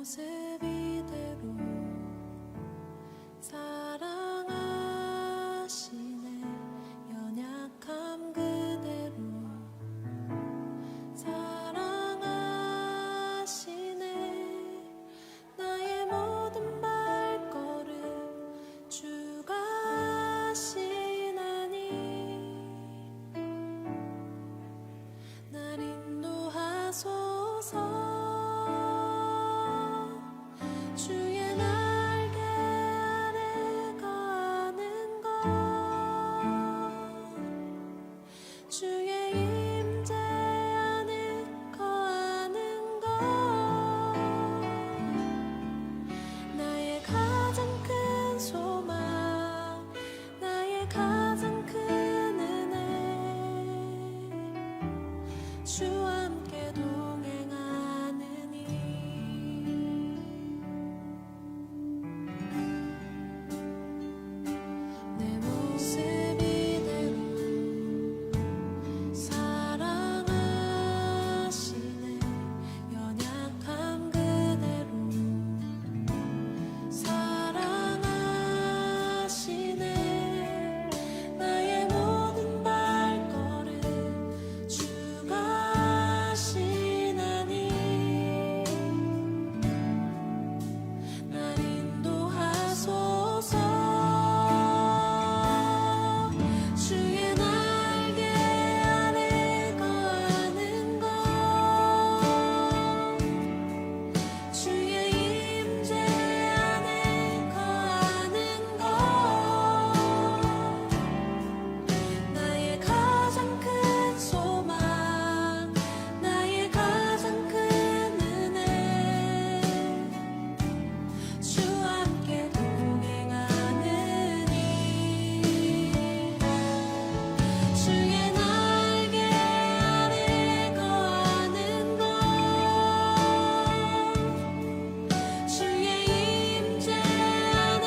모습 이대로 사랑하시네. 연약함 그대로 사랑하시네. 나의 모든 발걸음 주가 하시나니 날 인도하소서. 주의 날개 아래 거하는 것, 주의 임재 안에 거하는 것, 나의 가장 큰 소망, 나의 가장 큰 은혜, 주와 함께 동행하느니 내 모습 이대로 사랑하시네. 연약함 그대로 사랑하시네. 나의 모든 발걸음 주가 하시나니 날 인도하소서. 주의 날개 아래 거하는 것, 주의 임재 안에 거하는 것, 나의 가장 큰 소망, 나의 가장 큰 은혜, 주와 함께 동행하느니 주의 날개 아래 거하는 것, 주의 임재 안에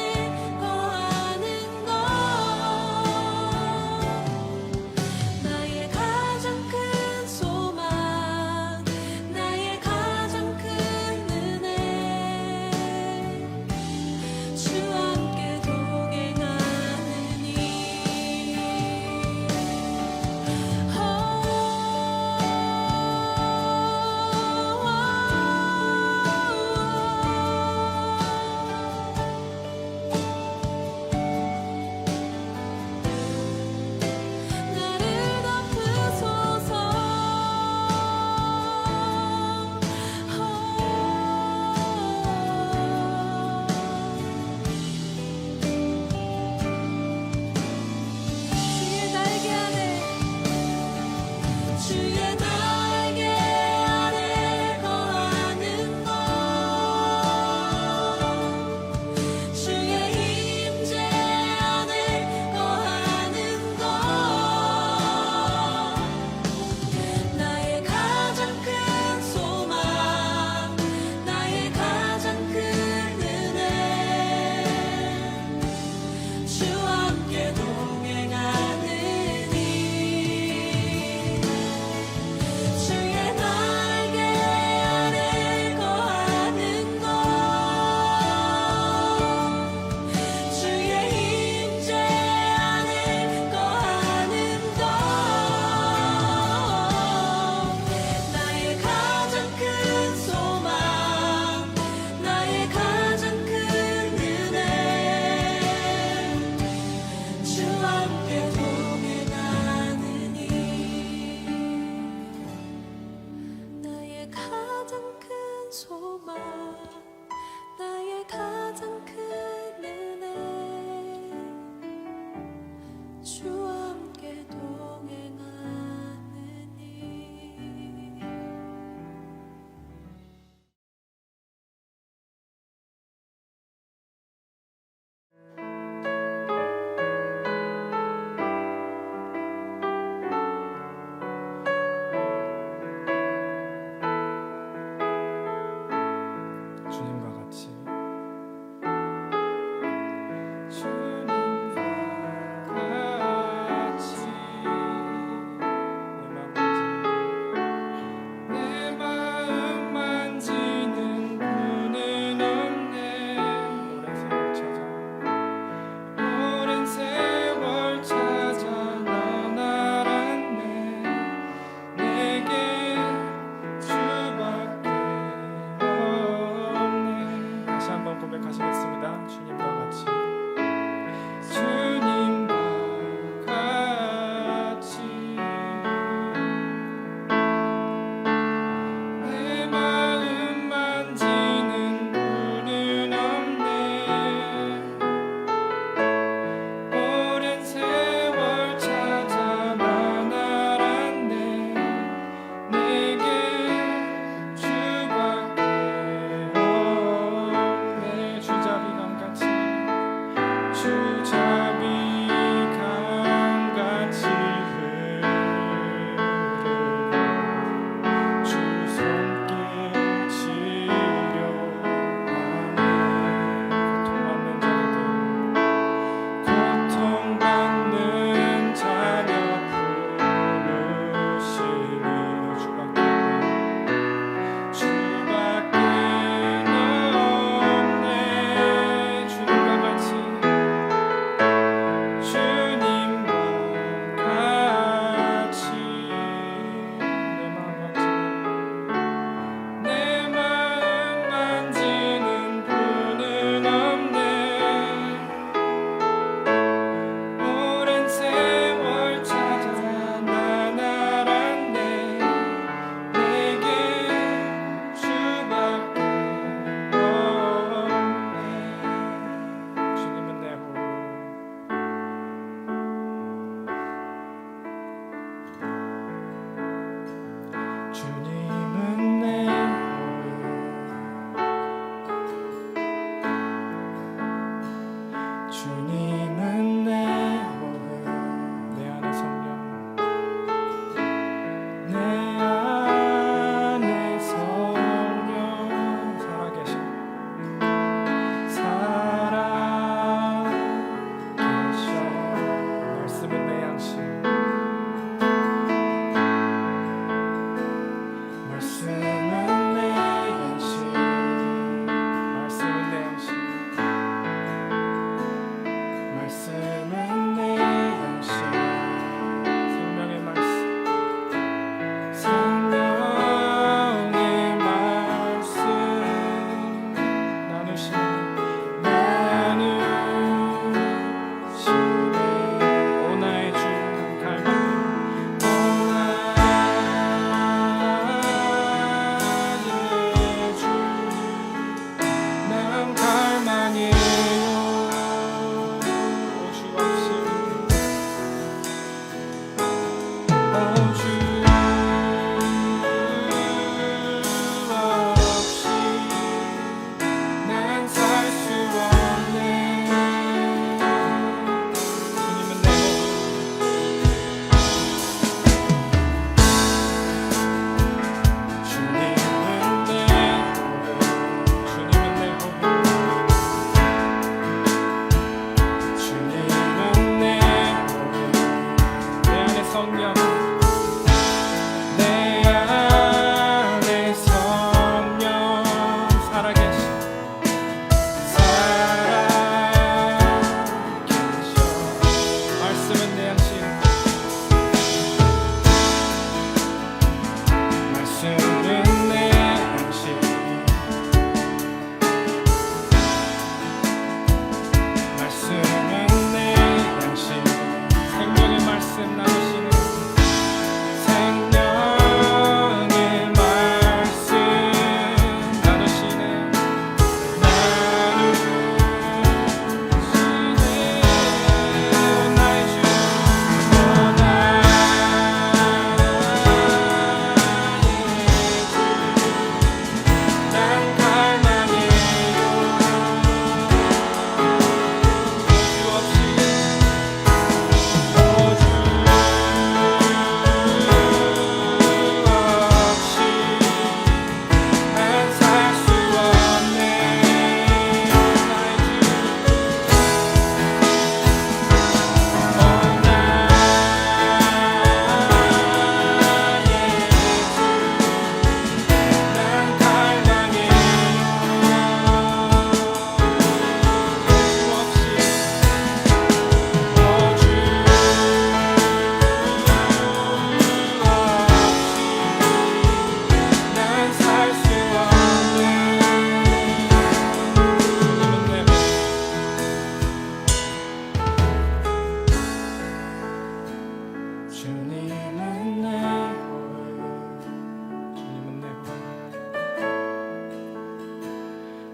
거하는 것, 나의 가장 큰 소망, 나의 가장 큰 은혜, 주와 함께 동행하느니 나를 덮으소서. 주의 날개 아래, 주의 날개 아래 거하는 것, 주의 임재 안에 거하는 것, 나의 가장 큰 소망, 나의 가장 큰 은혜, 주와 함께 동행하느니 주의 날개 아래 거하는 것, 주의 임재 안에 거하는 것, 나의 가장 큰 소망, 나의 가장 큰 은혜, 주와 함께 동행하느니 나의 가장 큰 소망, 나의 가장 큰 은혜, 주와 함께 동행하느니 주님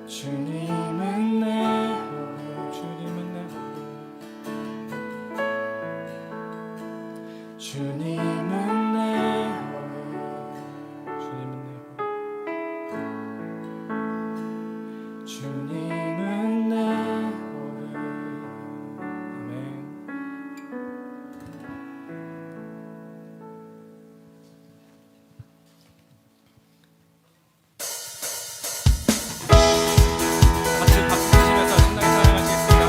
주님은 내 호흡, 주님은 내 호흡, 주님은 내 호흡, 주님은 내 호흡, 주님은 내 호흡. 아멘. 같이 박수 치면서 신나게 찬양하시겠습니다.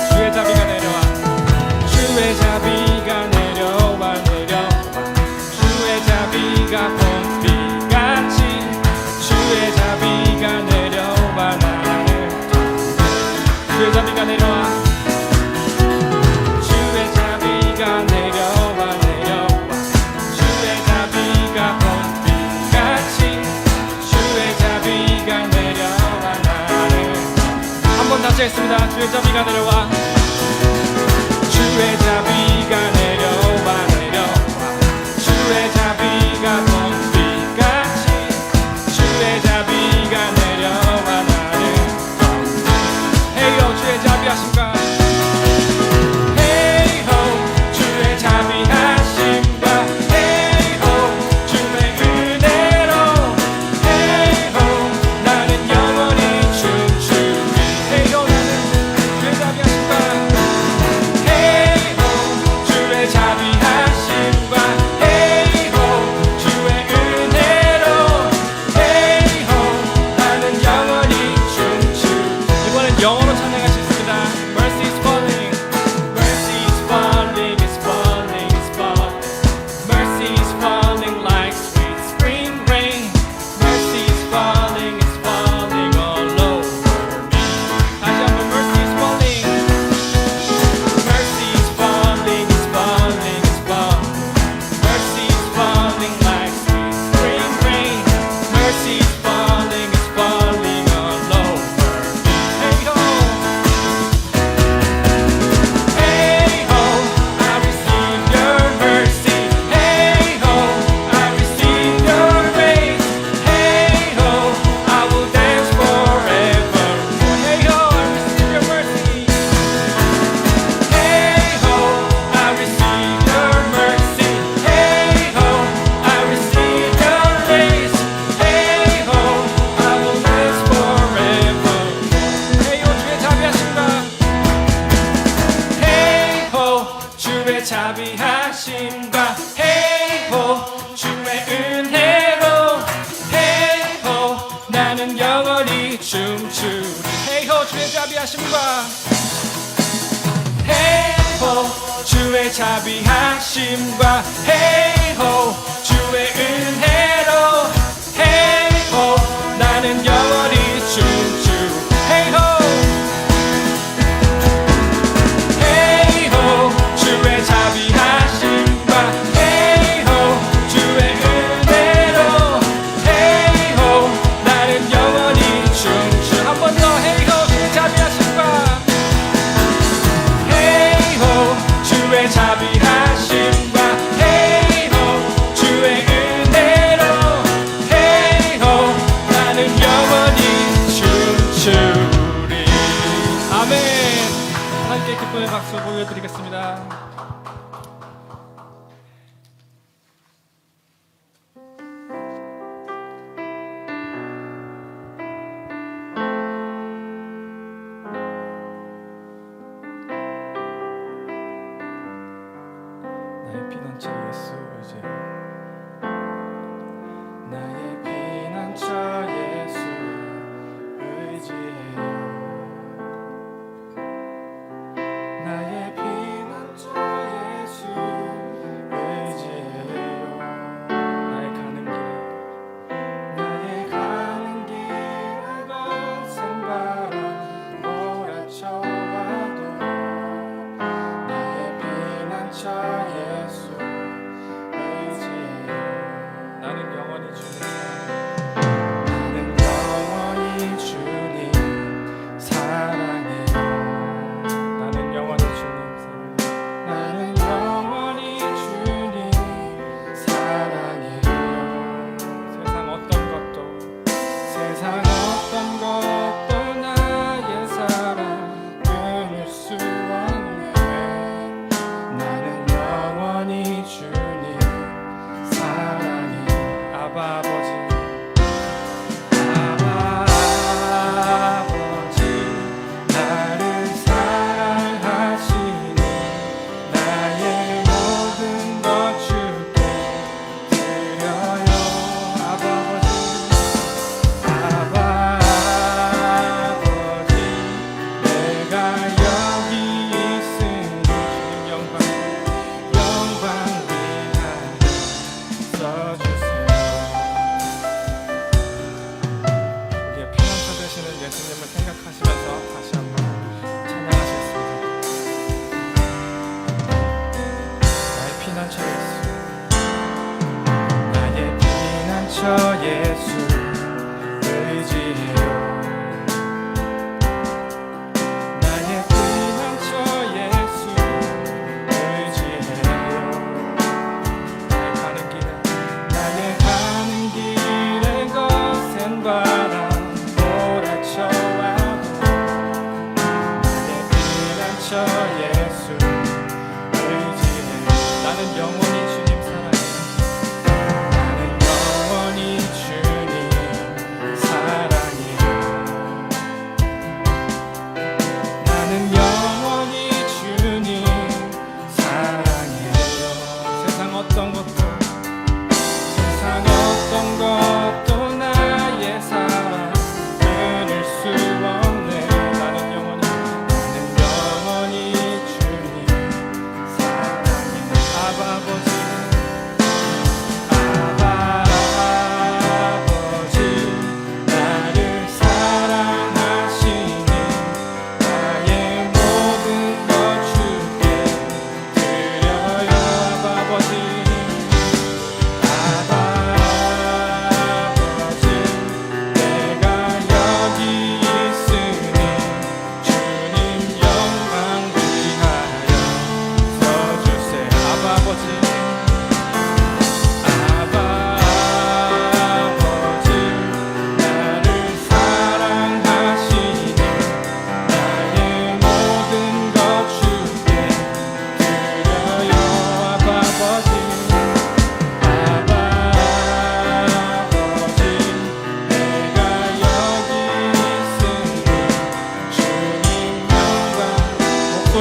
주의 자비가 내려와, 주의 자비가 내려와, 내려와, 주의 자비가 봄비같이, 주의 자비가 내려와 나를, 주의 자비가 내려와, 주의 자비가 내려와, 내려와, 주의 자비가 봄비같이, 주의 자비가 내려와 나를. 한 번 다시 했습니다. 주의 자비가 내려와, 주의 자비가 내려와, 내려와, 주의 자비가 봄비같이, 주의 자비가 내려와 나를. 헤이요 주의 자비하심과, 헤이호 주의 자비하심과, 헤이호 주의 은혜로, 헤이호 나는 영원히 춤추리. 헤이호 나는 주의 자비하심과, 헤이호 주의 자비하심과, 헤이호 주의 은혜로, 헤이호 나는 영원히 춤추리. 이번엔 영어로 찬양할 수 있습니다. Mercy is falling, mercy is falling, is falling, is falling. Mercy is falling like sweet spring rain. Mercy is falling all over me. 다시 한번 mercy is falling, mercy is falling, is falling, is falling. Mercy is falling like sweet spring rain. Mercy is falling all over me. Hey ho, hey ho, I receive your mercy. Hey ho, I receive your grace. Hey ho, I will dance forever. Hey ho, I receive your mercy. Hey ho, I receive your mercy. Hey ho, I receive your grace. Hey ho, I will dance forever. Hey ho, 주의 자비하심과, Hey ho, 주의 자비하심과, Hey ho, 주의 은혜로, Hey ho, 나는 영원히 춤추리. Hey ho, 주의 자비하심과, Hey ho, 주의 자비하심과, Hey ho, 주의 은혜로, Hey ho, 나는 영원히 춤추리. Hey ho, Hey ho, 주의 자비하심과, Hey ho, 주의 은혜로, Hey ho, 나는 영원히 춤추리. 한 번 더, Hey ho, 주의 자비하심과, Hey ho, 주의 자비하심과, Hey ho, 주의 은혜로, Hey ho, 나는 영원히 춤추리. 아멘. 함께 기쁨의 박수 보여드리겠습니다. 나의 피난처 예수 이제, 나의 피난처 예수 의지해요. 나의 피난처 예수 의지해요. 나의 가는 길, 나의 가는 길을 거센 바람 몰아쳐와도, 나의 피난처 예수 의지해요.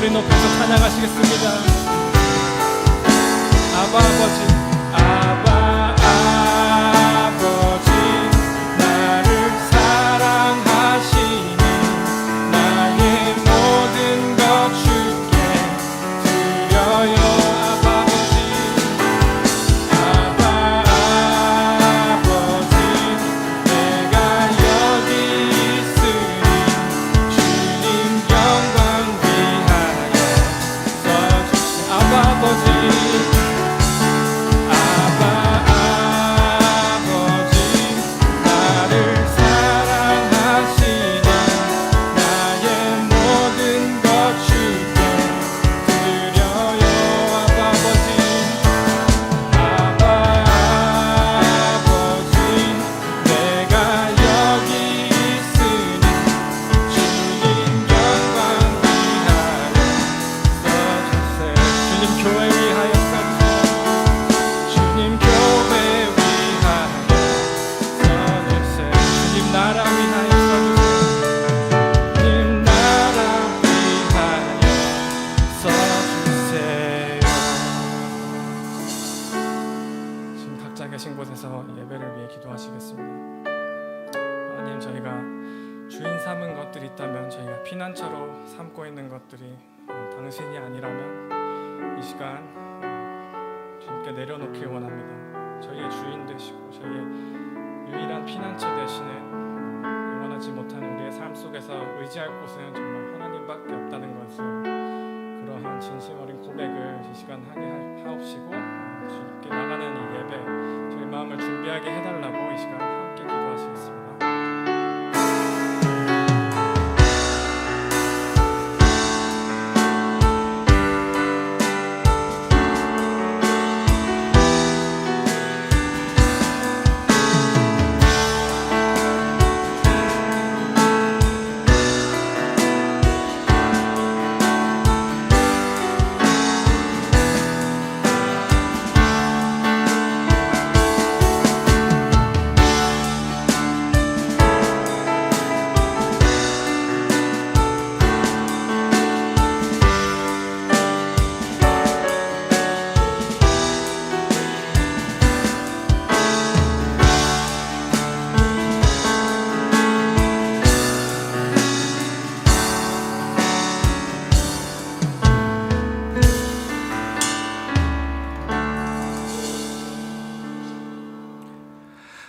소리 높여서 찬양하시겠습니다. 아바 아버지, 아바 아버지, 나를 사랑하시니 나의 모든 것 주께 드려요. 아바 아버지, 내가 여기 있으니 주님 영광 위하여 써주시. 아바 아버지, 계신 곳에서 예배를 위해 기도하시겠습니다. 하나님, 저희가 주인 삼은 것들이 있다면, 저희가 피난처로 삼고 있는 것들이 당신이 아니라면 이 시간 주님께 내려놓길 원합니다. 저희의 주인 되시고 저희의 유일한 피난처 되시는 영원하지 못한 우리의 삶 속에서 의지할 곳은 정말 하나님밖에 없다는 것을, 그러한 진심 어린 고백을 이 시간 하게 하옵시고, 주님께 나가는 이 예배 저희 마음을 준비하게 해달라고 이 시간 함께 기도하시겠습니다.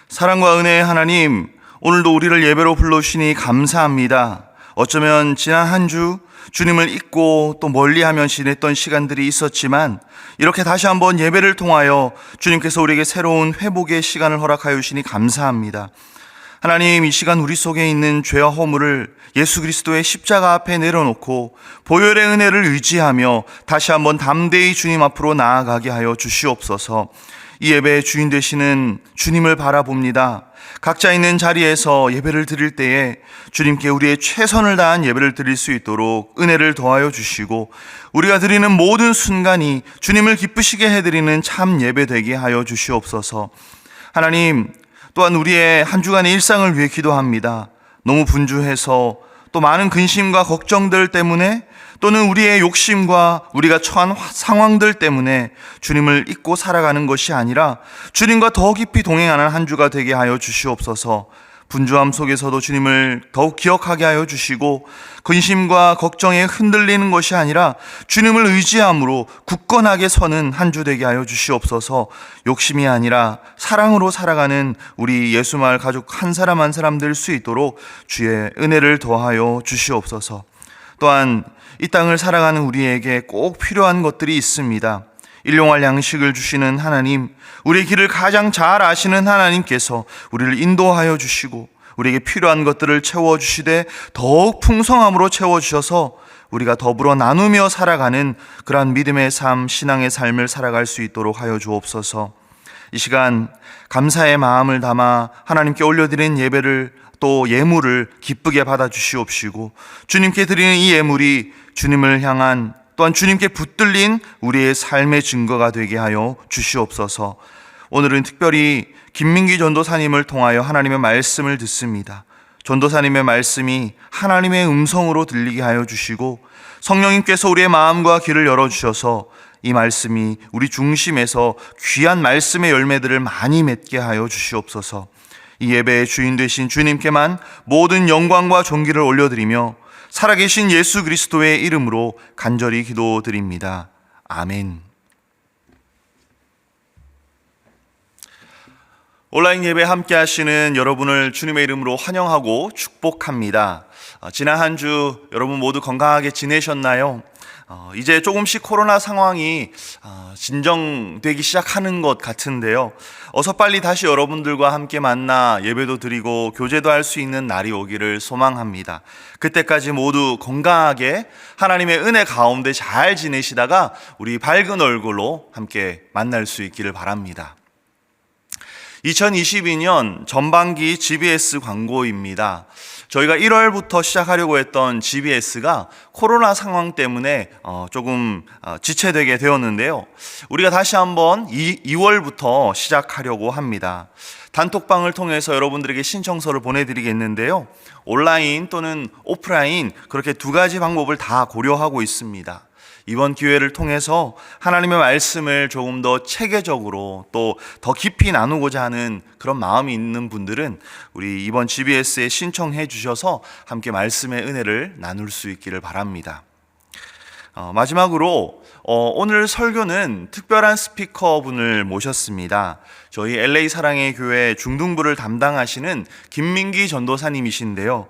사랑과 은혜의 하나님, 오늘도 우리를 예배로 불러주시니 감사합니다. 어쩌면 지난 한 주 주님을 잊고 또 멀리하며 지냈던 시간들이 있었지만, 이렇게 다시 한번 예배를 통하여 주님께서 우리에게 새로운 회복의 시간을 허락하여 주시니 감사합니다. 하나님, 이 시간 우리 속에 있는 죄와 허물을 예수 그리스도의 십자가 앞에 내려놓고 보혈의 은혜를 의지하며 다시 한번 담대히 주님 앞으로 나아가게 하여 주시옵소서. 이 예배의 주인 되시는 주님을 바라봅니다. 각자 있는 자리에서 예배를 드릴 때에 주님께 우리의 최선을 다한 예배를 드릴 수 있도록 은혜를 더하여 주시고, 우리가 드리는 모든 순간이 주님을 기쁘시게 해드리는 참 예배 되게 하여 주시옵소서. 하나님, 또한 우리의 한 주간의 일상을 위해 기도합니다. 너무 분주해서 또 많은 근심과 걱정들 때문에, 또는 우리의 욕심과 우리가 처한 상황들 때문에 주님을 잊고 살아가는 것이 아니라 주님과 더 깊이 동행하는 한 주가 되게 하여 주시옵소서. 분주함 속에서도 주님을 더욱 기억하게 하여 주시고, 근심과 걱정에 흔들리는 것이 아니라 주님을 의지함으로 굳건하게 서는 한 주 되게 하여 주시옵소서. 욕심이 아니라 사랑으로 살아가는 우리 예수마을 가족 한 사람 한 사람 될 수 있도록 주의 은혜를 더하여 주시옵소서. 또한 이 땅을 살아가는 우리에게 꼭 필요한 것들이 있습니다. 일용할 양식을 주시는 하나님, 우리의 길을 가장 잘 아시는 하나님께서 우리를 인도하여 주시고 우리에게 필요한 것들을 채워주시되 더욱 풍성함으로 채워주셔서 우리가 더불어 나누며 살아가는 그러한 믿음의 삶, 신앙의 삶을 살아갈 수 있도록 하여 주옵소서. 이 시간 감사의 마음을 담아 하나님께 올려드린 예배를, 또 예물을 기쁘게 받아주시옵시고, 주님께 드리는 이 예물이 주님을 향한, 또한 주님께 붙들린 우리의 삶의 증거가 되게 하여 주시옵소서. 오늘은 특별히 김민기 전도사님을 통하여 하나님의 말씀을 듣습니다. 전도사님의 말씀이 하나님의 음성으로 들리게 하여 주시고 성령님께서 우리의 마음과 귀를 열어주셔서 이 말씀이 우리 중심에서 귀한 말씀의 열매들을 많이 맺게 하여 주시옵소서. 이 예배의 주인 되신 주님께만 모든 영광과 존귀를 올려드리며 살아계신 예수 그리스도의 이름으로 간절히 기도드립니다. 아멘. 온라인 예배 함께 하시는 여러분을 주님의 이름으로 환영하고 축복합니다. 지난 한 주 여러분 모두 건강하게 지내셨나요? 이제 조금씩 코로나 상황이 진정되기 시작하는 것 같은데요. 어서 빨리 다시 여러분들과 함께 만나 예배도 드리고 교제도 할 수 있는 날이 오기를 소망합니다. 그때까지 모두 건강하게 하나님의 은혜 가운데 잘 지내시다가 우리 밝은 얼굴로 함께 만날 수 있기를 바랍니다. 2022년 전반기 GBS 광고입니다. 저희가 1월부터 시작하려고 했던 GBS가 코로나 상황 때문에 조금 지체되게 되었는데요. 우리가 다시 한번 2월부터 시작하려고 합니다. 단톡방을 통해서 여러분들에게 신청서를 보내드리겠는데요. 온라인 또는 오프라인 그렇게 두 가지 방법을 다 고려하고 있습니다. 이번 기회를 통해서 하나님의 말씀을 조금 더 체계적으로 또 더 깊이 나누고자 하는 그런 마음이 있는 분들은 우리 이번 GBS에 신청해 주셔서 함께 말씀의 은혜를 나눌 수 있기를 바랍니다. 마지막으로 오늘 설교는 특별한 스피커분을 모셨습니다. 저희 LA 사랑의 교회 중등부를 담당하시는 김민기 전도사님이신데요.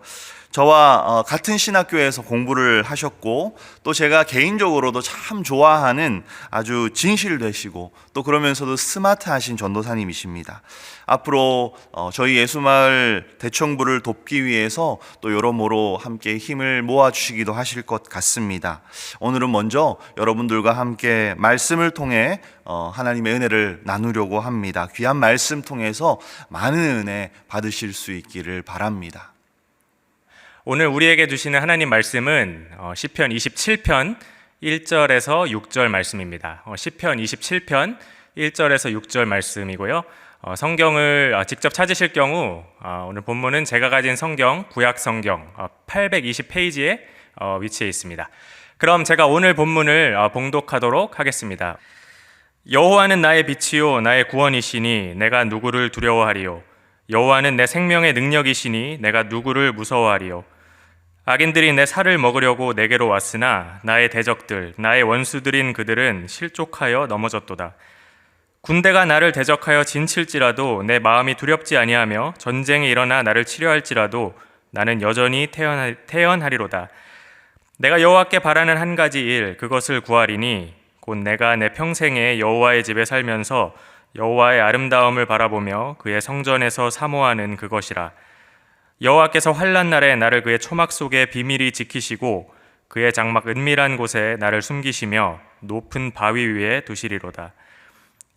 저와 같은 신학교에서 공부를 하셨고 또 제가 개인적으로도 참 좋아하는 아주 진실되시고 또 그러면서도 스마트하신 전도사님이십니다. 앞으로 저희 예수마을 대청부를 돕기 위해서 또 여러모로 함께 힘을 모아주시기도 하실 것 같습니다. 오늘은 먼저 여러분들과 함께 말씀을 통해 하나님의 은혜를 나누려고 합니다. 귀한 말씀 통해서 많은 은혜 받으실 수 있기를 바랍니다. 오늘 우리에게 주시는 하나님 말씀은 시편 27편 1절에서 6절 말씀입니다. 시편 27편 1절에서 6절 말씀이고요. 성경을 직접 찾으실 경우 오늘 본문은 제가 가진 성경, 구약 성경 820페이지에 위치해 있습니다. 그럼 제가 오늘 본문을 봉독하도록 하겠습니다. 여호와는 나의 빛이요 나의 구원이시니 내가 누구를 두려워하리요. 여호와는 내 생명의 능력이시니 내가 누구를 무서워하리요. 악인들이 내 살을 먹으려고 내게로 왔으나 나의 대적들, 나의 원수들인 그들은 실족하여 넘어졌도다. 군대가 나를 대적하여 진칠지라도 내 마음이 두렵지 아니하며 전쟁이 일어나 나를 치려할지라도 나는 여전히 태연하리로다. 내가 여호와께 바라는 한 가지 일, 그것을 구하리니 곧 내가 내 평생에 여호와의 집에 살면서 여호와의 아름다움을 바라보며 그의 성전에서 사모하는 그것이라. 여호와께서 환난 날에 나를 그의 초막 속에 비밀히 지키시고 그의 장막 은밀한 곳에 나를 숨기시며 높은 바위 위에 두시리로다.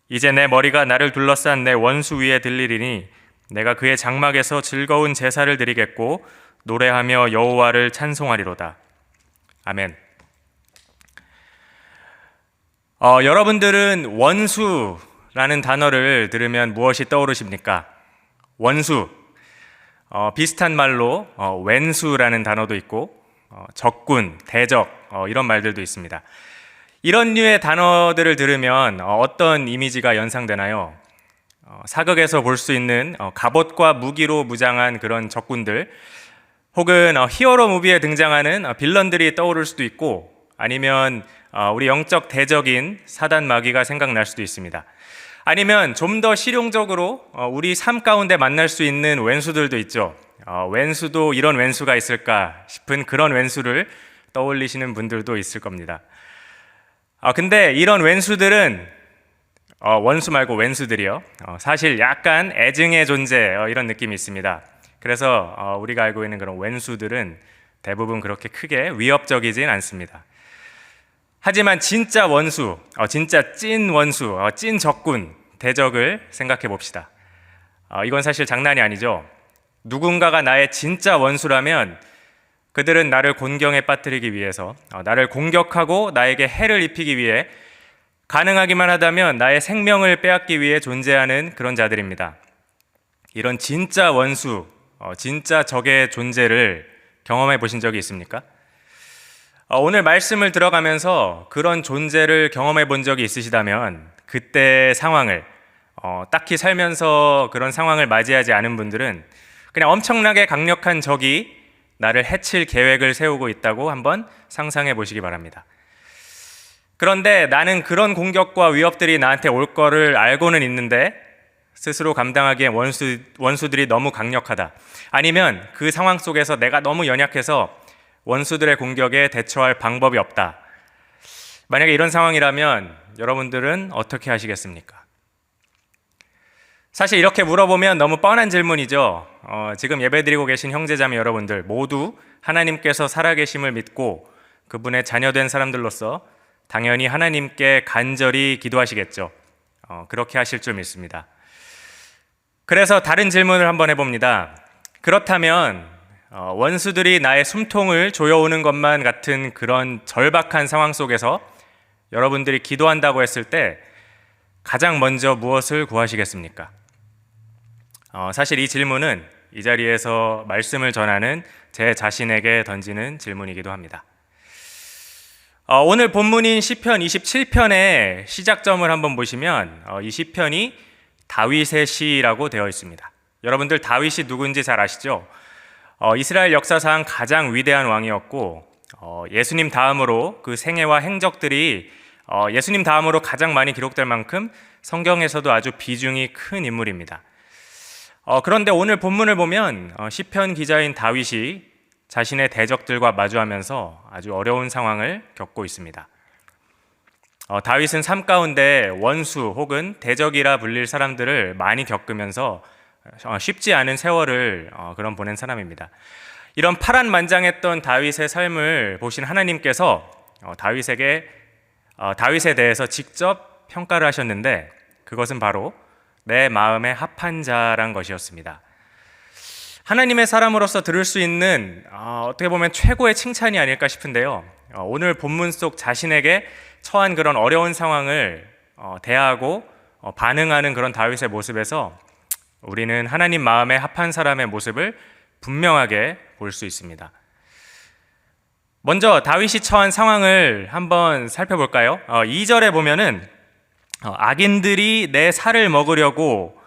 이제 내 머리가 나를 둘러싼 내 원수 위에 들리리니 내가 그의 장막에서 즐거운 제사를 드리겠고 노래하며 여호와를 찬송하리로다. 아멘. 여러분들은 원수라는 단어를 들으면 무엇이 떠오르십니까? 원수. 비슷한 말로 왼수라는 단어도 있고 적군, 대적 이런 말들도 있습니다. 이런 류의 단어들을 들으면 어떤 이미지가 연상되나요? 사극에서 볼 수 있는 갑옷과 무기로 무장한 그런 적군들, 혹은 히어로 무비에 등장하는 빌런들이 떠오를 수도 있고, 아니면 우리 영적 대적인 사단 마귀가 생각날 수도 있습니다. 아니면 좀 더 실용적으로 우리 삶 가운데 만날 수 있는 왼수들도 있죠. 왼수도 이런 왼수가 있을까 싶은 그런 왼수를 떠올리시는 분들도 있을 겁니다. 근데 이런 왼수들은 원수 말고 왼수들이요. 사실 약간 애증의 존재 이런 느낌이 있습니다. 그래서 우리가 알고 있는 그런 왼수들은 대부분 그렇게 크게 위협적이진 않습니다. 하지만 진짜 원수, 진짜 찐 원수, 찐 적군, 대적을 생각해 봅시다. 이건 사실 장난이 아니죠. 누군가가 나의 진짜 원수라면 그들은 나를 곤경에 빠뜨리기 위해서, 나를 공격하고 나에게 해를 입히기 위해, 가능하기만 하다면 나의 생명을 빼앗기 위해 존재하는 그런 자들입니다. 이런 진짜 원수, 진짜 적의 존재를 경험해 보신 적이 있습니까? 오늘 말씀을 들어가면서 그런 존재를 경험해 본 적이 있으시다면 그때 상황을 딱히 살면서 그런 상황을 맞이하지 않은 분들은 그냥 엄청나게 강력한 적이 나를 해칠 계획을 세우고 있다고 한번 상상해 보시기 바랍니다. 그런데 나는 그런 공격과 위협들이 나한테 올 거를 알고는 있는데 스스로 감당하기엔 원수들이 너무 강력하다. 아니면 그 상황 속에서 내가 너무 연약해서 원수들의 공격에 대처할 방법이 없다. 만약에 이런 상황이라면 여러분들은 어떻게 하시겠습니까? 사실 이렇게 물어보면 너무 뻔한 질문이죠. 지금 예배드리고 계신 형제자매 여러분들 모두 하나님께서 살아계심을 믿고 그분의 자녀된 사람들로서 당연히 하나님께 간절히 기도하시겠죠. 그렇게 하실 줄 믿습니다. 그래서 다른 질문을 한번 해봅니다. 그렇다면 원수들이 나의 숨통을 조여오는 것만 같은 그런 절박한 상황 속에서 여러분들이 기도한다고 했을 때 가장 먼저 무엇을 구하시겠습니까? 사실 이 질문은 이 자리에서 말씀을 전하는 제 자신에게 던지는 질문이기도 합니다. 오늘 본문인 시편 27편의 시작점을 한번 보시면 이 시편이 다윗의 시라고 되어 있습니다. 여러분들 다윗이 누군지 잘 아시죠? 이스라엘 역사상 가장 위대한 왕이었고 예수님 다음으로 그 생애와 행적들이 예수님 다음으로 가장 많이 기록될 만큼 성경에서도 아주 비중이 큰 인물입니다. 그런데 오늘 본문을 보면 시편 기자인 다윗이 자신의 대적들과 마주하면서 아주 어려운 상황을 겪고 있습니다. 다윗은 삶 가운데 원수 혹은 대적이라 불릴 사람들을 많이 겪으면서 쉽지 않은 세월을 그런 보낸 사람입니다. 이런 파란만장했던 다윗의 삶을 보신 하나님께서 다윗에 대해서 직접 평가를 하셨는데 그것은 바로 내 마음에 합한 자란 것이었습니다. 하나님의 사람으로서 들을 수 있는 어떻게 보면 최고의 칭찬이 아닐까 싶은데요. 오늘 본문 속 자신에게 처한 그런 어려운 상황을 대하고 반응하는 그런 다윗의 모습에서 우리는 하나님 마음에 합한 사람의 모습을 분명하게 볼 수 있습니다. 먼저 다윗이 처한 상황을 한번 살펴볼까요? 2절에 보면은 악인들이 내 살을 먹으려고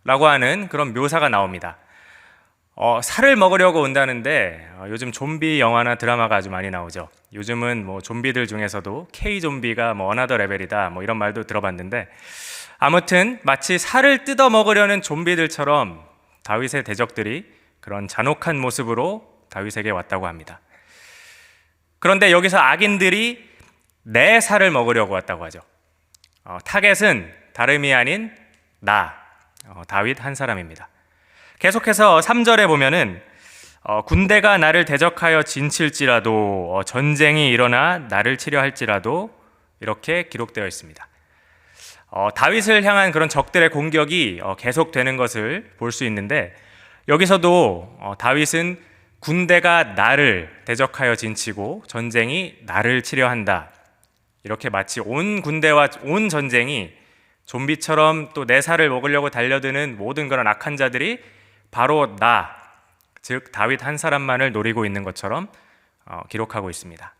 라고 하는 그런 묘사가 나옵니다. 살을 먹으려고 온다는데 요즘 좀비 영화나 드라마가 아주 많이 나오죠. 요즘은 뭐 좀비들 중에서도 K-좀비가 뭐 어나더 레벨이다 뭐 이런 말도 들어봤는데 아무튼 마치 살을 뜯어 먹으려는 좀비들처럼 다윗의 대적들이 그런 잔혹한 모습으로 다윗에게 왔다고 합니다. 그런데 여기서 악인들이 내 살을 먹으려고 왔다고 하죠. 타겟은 다름이 아닌 다윗 한 사람입니다. 계속해서 3절에 보면은 군대가 나를 대적하여 진칠지라도 전쟁이 일어나 나를 치려 할지라도 이렇게 기록되어 있습니다. 다윗을 향한 그런 적들의 공격이 계속되는 것을 볼 수 있는데 여기서도 다윗은 군대가 나를 대적하여 진치고 전쟁이 나를 치려 한다. 이렇게 마치 온 군대와 온 전쟁이 좀비처럼 또 내 살을 먹으려고 달려드는 모든 그런 악한 자들이 바로 즉 다윗 한 사람만을 노리고 있는 것처럼 기록하고 있습니다.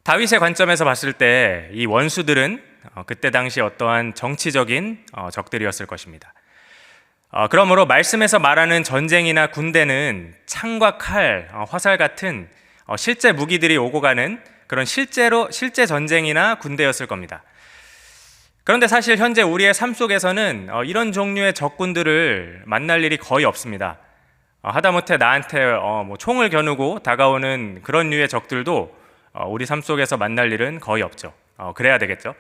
다윗의 관점에서 봤을 때 이 원수들은 그때 당시 어떠한 정치적인 적들이었을 것입니다. 그러므로 말씀에서 말하는 전쟁이나 군대는 창과 칼, 화살 같은 실제 무기들이 오고 가는 그런 실제 전쟁이나 군대였을 겁니다. 그런데 사실 현재 우리의 삶 속에서는 이런 종류의 적군들을 만날 일이 거의 없습니다. 하다못해 나한테 총을 겨누고 다가오는 그런 류의 적들도 우리 삶 속에서 만날 일은 거의 없죠. 그래야 되겠죠.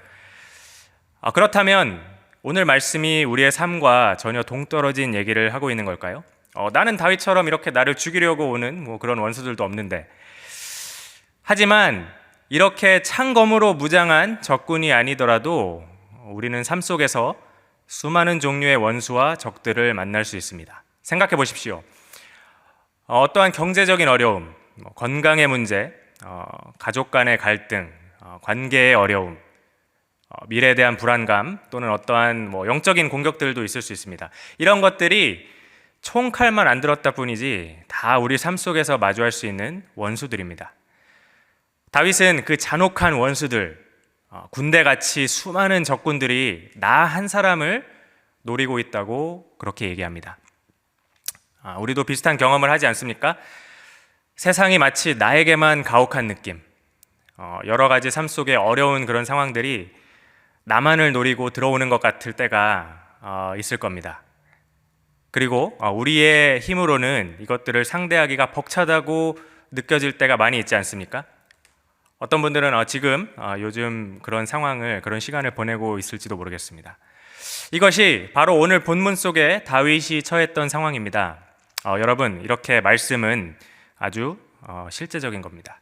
그렇다면 오늘 말씀이 우리의 삶과 전혀 동떨어진 얘기를 하고 있는 걸까요? 나는 다윗처럼 이렇게 나를 죽이려고 오는 그런 원수들도 없는데, 하지만 이렇게 창검으로 무장한 적군이 아니더라도 우리는 삶 속에서 수많은 종류의 원수와 적들을 만날 수 있습니다. 생각해 보십시오. 어떠한 경제적인 어려움, 건강의 문제, 가족 간의 갈등, 관계의 어려움, 미래에 대한 불안감 또는 어떠한 영적인 공격들도 있을 수 있습니다. 이런 것들이 총칼만 안 들었다 뿐이지 다 우리 삶 속에서 마주할 수 있는 원수들입니다. 다윗은 그 잔혹한 원수들, 군대같이 수많은 적군들이 나 한 사람을 노리고 있다고 그렇게 얘기합니다. 우리도 비슷한 경험을 하지 않습니까? 세상이 마치 나에게만 가혹한 느낌, 여러 가지 삶 속에 어려운 그런 상황들이 나만을 노리고 들어오는 것 같을 때가 있을 겁니다. 그리고 우리의 힘으로는 이것들을 상대하기가 벅차다고 느껴질 때가 많이 있지 않습니까? 어떤 분들은 지금 요즘 그런 상황을, 그런 시간을 보내고 있을지도 모르겠습니다. 이것이 바로 오늘 본문 속에 다윗이 처했던 상황입니다. 여러분, 이렇게 말씀은 아주 실제적인 겁니다.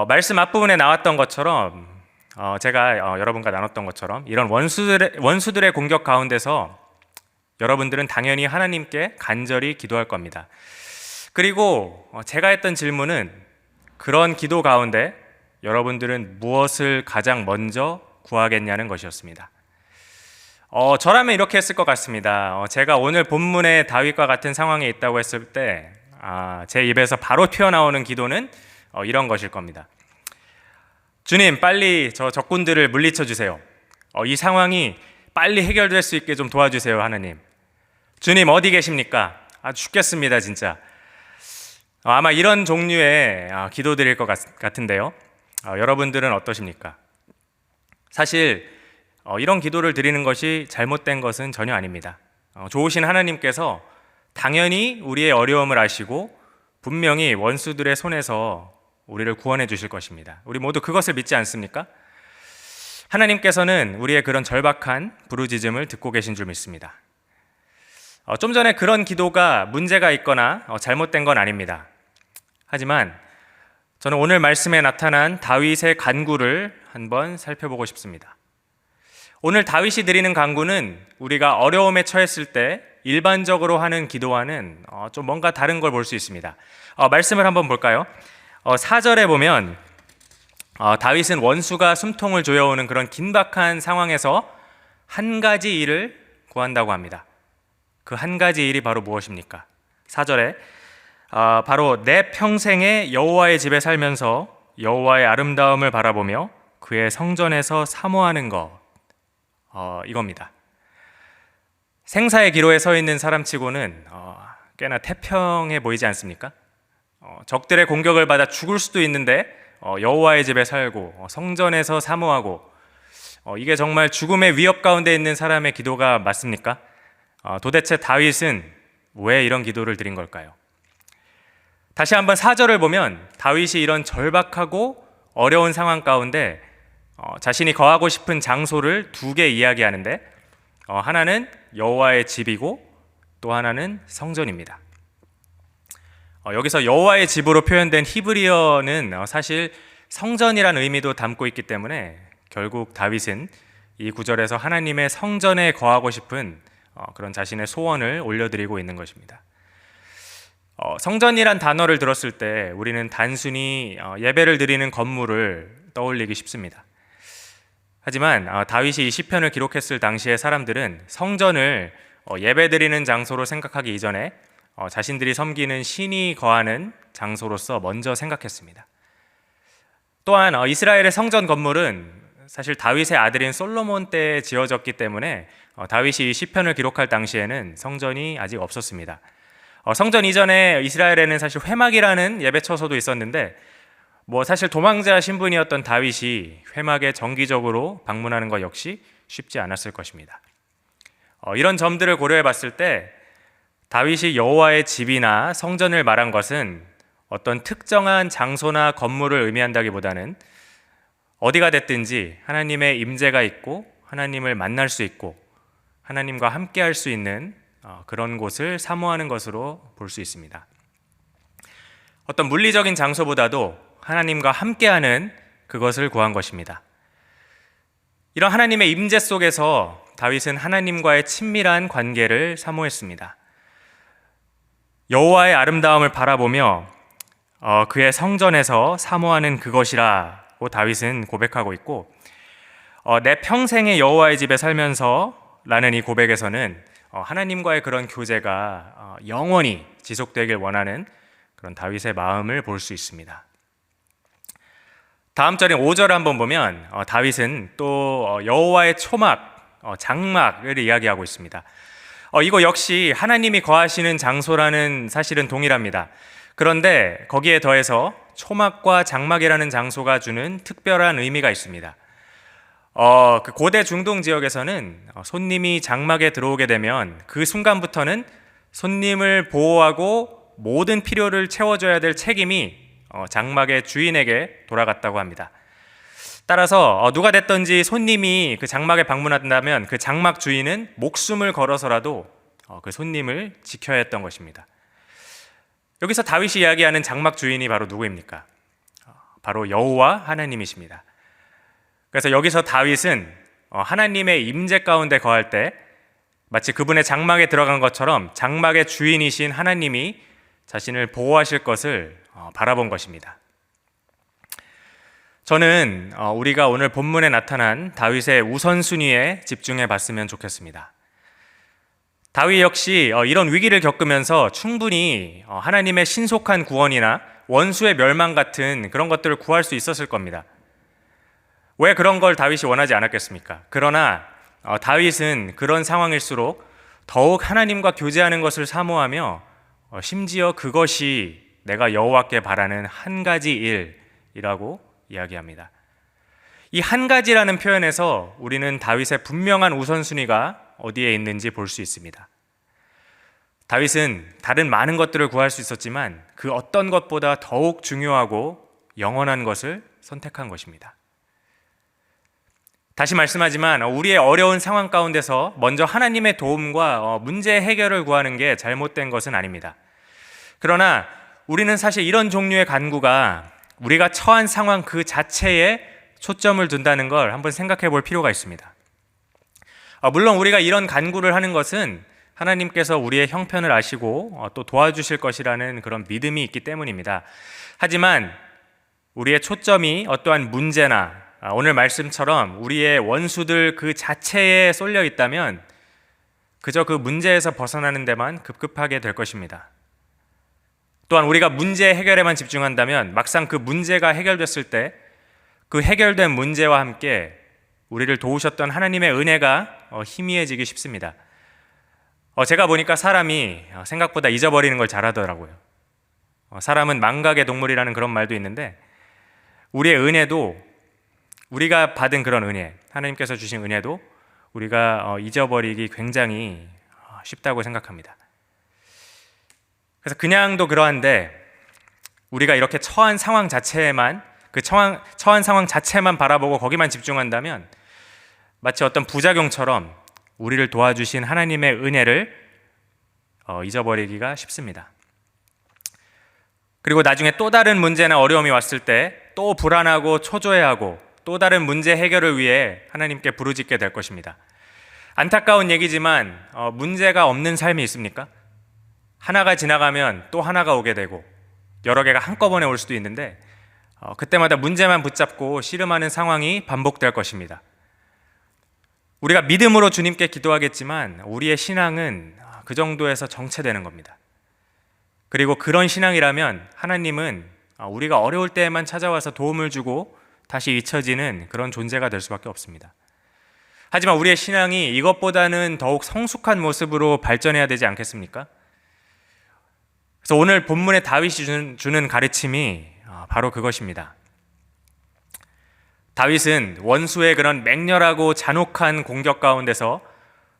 말씀 앞부분에 나왔던 것처럼, 제가 여러분과 나눴던 것처럼 이런 원수들의 공격 가운데서 여러분들은 당연히 하나님께 간절히 기도할 겁니다. 그리고 제가 했던 질문은, 그런 기도 가운데 여러분들은 무엇을 가장 먼저 구하겠냐는 것이었습니다. 저라면 이렇게 했을 것 같습니다. 제가 오늘 본문에 다윗과 같은 상황에 있다고 했을 때 제 입에서 바로 튀어나오는 기도는 이런 것일 겁니다. 주님, 빨리 저 적군들을 물리쳐 주세요. 이 상황이 빨리 해결될 수 있게 좀 도와주세요, 하나님. 주님, 어디 계십니까? 죽겠습니다, 진짜. 아마 이런 종류의 기도드릴 것 같은데요. 여러분들은 어떠십니까? 사실 이런 기도를 드리는 것이 잘못된 것은 전혀 아닙니다. 좋으신 하나님께서 당연히 우리의 어려움을 아시고 분명히 원수들의 손에서 우리를 구원해 주실 것입니다. 우리 모두 그것을 믿지 않습니까? 하나님께서는 우리의 그런 절박한 부르짖음을 듣고 계신 줄 믿습니다. 좀 전에 그런 기도가 문제가 있거나 잘못된 건 아닙니다. 하지만 저는 오늘 말씀에 나타난 다윗의 간구를 한번 살펴보고 싶습니다. 오늘 다윗이 드리는 간구는 우리가 어려움에 처했을 때 일반적으로 하는 기도와는 좀 뭔가 다른 걸 볼 수 있습니다. 말씀을 한번 볼까요? 4절에 보면 다윗은 원수가 숨통을 조여오는 그런 긴박한 상황에서 한 가지 일을 구한다고 합니다. 그 한 가지 일이 바로 무엇입니까? 4절에 바로 내 평생에 여호와의 집에 살면서 여호와의 아름다움을 바라보며 그의 성전에서 사모하는 것, 이겁니다. 생사의 기로에 서 있는 사람치고는 꽤나 태평해 보이지 않습니까? 적들의 공격을 받아 죽을 수도 있는데 여호와의 집에 살고 성전에서 사모하고, 이게 정말 죽음의 위협 가운데 있는 사람의 기도가 맞습니까? 도대체 다윗은 왜 이런 기도를 드린 걸까요? 다시 한번 4절을 보면 다윗이 이런 절박하고 어려운 상황 가운데 자신이 거하고 싶은 장소를 두 개 이야기하는데, 하나는 여호와의 집이고 또 하나는 성전입니다. 여기서 여호와의 집으로 표현된 히브리어는 사실 성전이라는 의미도 담고 있기 때문에 결국 다윗은 이 구절에서 하나님의 성전에 거하고 싶은 그런 자신의 소원을 올려드리고 있는 것입니다. 성전이란 단어를 들었을 때 우리는 단순히 예배를 드리는 건물을 떠올리기 쉽습니다. 하지만 다윗이 이 시편을 기록했을 당시의 사람들은 성전을 예배 드리는 장소로 생각하기 이전에 자신들이 섬기는 신이 거하는 장소로서 먼저 생각했습니다. 또한 이스라엘의 성전 건물은 사실 다윗의 아들인 솔로몬 때에 지어졌기 때문에 다윗이 이 시편을 기록할 당시에는 성전이 아직 없었습니다. 성전 이전에 이스라엘에는 사실 회막이라는 예배처소도 있었는데, 사실 도망자 신분이었던 다윗이 회막에 정기적으로 방문하는 것 역시 쉽지 않았을 것입니다. 이런 점들을 고려해 봤을 때 다윗이 여호와의 집이나 성전을 말한 것은 어떤 특정한 장소나 건물을 의미한다기보다는 어디가 됐든지 하나님의 임재가 있고 하나님을 만날 수 있고 하나님과 함께 할 수 있는 그런 곳을 사모하는 것으로 볼 수 있습니다. 어떤 물리적인 장소보다도 하나님과 함께하는 그것을 구한 것입니다. 이런 하나님의 임재 속에서 다윗은 하나님과의 친밀한 관계를 사모했습니다. 여호와의 아름다움을 바라보며 그의 성전에서 사모하는 그것이라고 다윗은 고백하고 있고, 내 평생의 여호와의 집에 살면서 라는 이 고백에서는 하나님과의 그런 교제가 영원히 지속되길 원하는 그런 다윗의 마음을 볼 수 있습니다. 다음 절인 5절을 한번 보면 다윗은 또 여호와의 초막, 장막을 이야기하고 있습니다. 이거 역시 하나님이 거하시는 장소라는 사실은 동일합니다. 그런데 거기에 더해서 초막과 장막이라는 장소가 주는 특별한 의미가 있습니다. 그 고대 중동 지역에서는 손님이 장막에 들어오게 되면 그 순간부터는 손님을 보호하고 모든 필요를 채워줘야 될 책임이 장막의 주인에게 돌아갔다고 합니다. 따라서 누가 됐든지 손님이 그 장막에 방문한다면 그 장막 주인은 목숨을 걸어서라도 그 손님을 지켜야 했던 것입니다. 여기서 다윗이 이야기하는 장막 주인이 바로 누구입니까? 바로 여호와 하나님이십니다. 그래서 여기서 다윗은 하나님의 임재 가운데 거할 때 마치 그분의 장막에 들어간 것처럼 장막의 주인이신 하나님이 자신을 보호하실 것을 바라본 것입니다. 저는 우리가 오늘 본문에 나타난 다윗의 우선순위에 집중해 봤으면 좋겠습니다. 다윗 역시 이런 위기를 겪으면서 충분히 하나님의 신속한 구원이나 원수의 멸망 같은 그런 것들을 구할 수 있었을 겁니다. 왜 그런 걸 다윗이 원하지 않았겠습니까? 그러나 다윗은 그런 상황일수록 더욱 하나님과 교제하는 것을 사모하며 심지어 그것이 내가 여호와께 바라는 한 가지 일이라고 이야기합니다. 이 한 가지라는 표현에서 우리는 다윗의 분명한 우선순위가 어디에 있는지 볼 수 있습니다. 다윗은 다른 많은 것들을 구할 수 있었지만 그 어떤 것보다 더욱 중요하고 영원한 것을 선택한 것입니다. 다시 말씀하지만 우리의 어려운 상황 가운데서 먼저 하나님의 도움과 문제 해결을 구하는 게 잘못된 것은 아닙니다. 그러나 우리는 사실 이런 종류의 간구가 우리가 처한 상황 그 자체에 초점을 둔다는 걸 한번 생각해 볼 필요가 있습니다. 물론 우리가 이런 간구를 하는 것은 하나님께서 우리의 형편을 아시고 또 도와주실 것이라는 그런 믿음이 있기 때문입니다. 하지만 우리의 초점이 어떠한 문제나 오늘 말씀처럼 우리의 원수들 그 자체에 쏠려 있다면 그저 그 문제에서 벗어나는 데만 급급하게 될 것입니다. 또한 우리가 문제 해결에만 집중한다면 막상 그 문제가 해결됐을 때 그 해결된 문제와 함께 우리를 도우셨던 하나님의 은혜가 희미해지기 쉽습니다. 제가 보니까 사람이 생각보다 잊어버리는 걸 잘하더라고요. 사람은 망각의 동물이라는 그런 말도 있는데 우리의 은혜도 우리가 받은 그런 은혜, 하나님께서 주신 은혜도 우리가 잊어버리기 굉장히 쉽다고 생각합니다. 그래서 그냥도 그러한데 우리가 이렇게 처한 상황 자체에만 처한 상황 자체만 바라보고 거기만 집중한다면 마치 어떤 부작용처럼 우리를 도와주신 하나님의 은혜를 잊어버리기가 쉽습니다. 그리고 나중에 또 다른 문제나 어려움이 왔을 때 또 불안하고 초조해하고 또 다른 문제 해결을 위해 하나님께 부르짖게 될 것입니다. 안타까운 얘기지만 문제가 없는 삶이 있습니까? 하나가 지나가면 또 하나가 오게 되고 여러 개가 한꺼번에 올 수도 있는데 그때마다 문제만 붙잡고 씨름하는 상황이 반복될 것입니다. 우리가 믿음으로 주님께 기도하겠지만 우리의 신앙은 그 정도에서 정체되는 겁니다. 그리고 그런 신앙이라면 하나님은 우리가 어려울 때에만 찾아와서 도움을 주고 다시 잊혀지는 그런 존재가 될 수밖에 없습니다. 하지만 우리의 신앙이 이것보다는 더욱 성숙한 모습으로 발전해야 되지 않겠습니까? 그래서 오늘 본문에 다윗이 주는 가르침이 바로 그것입니다. 다윗은 원수의 그런 맹렬하고 잔혹한 공격 가운데서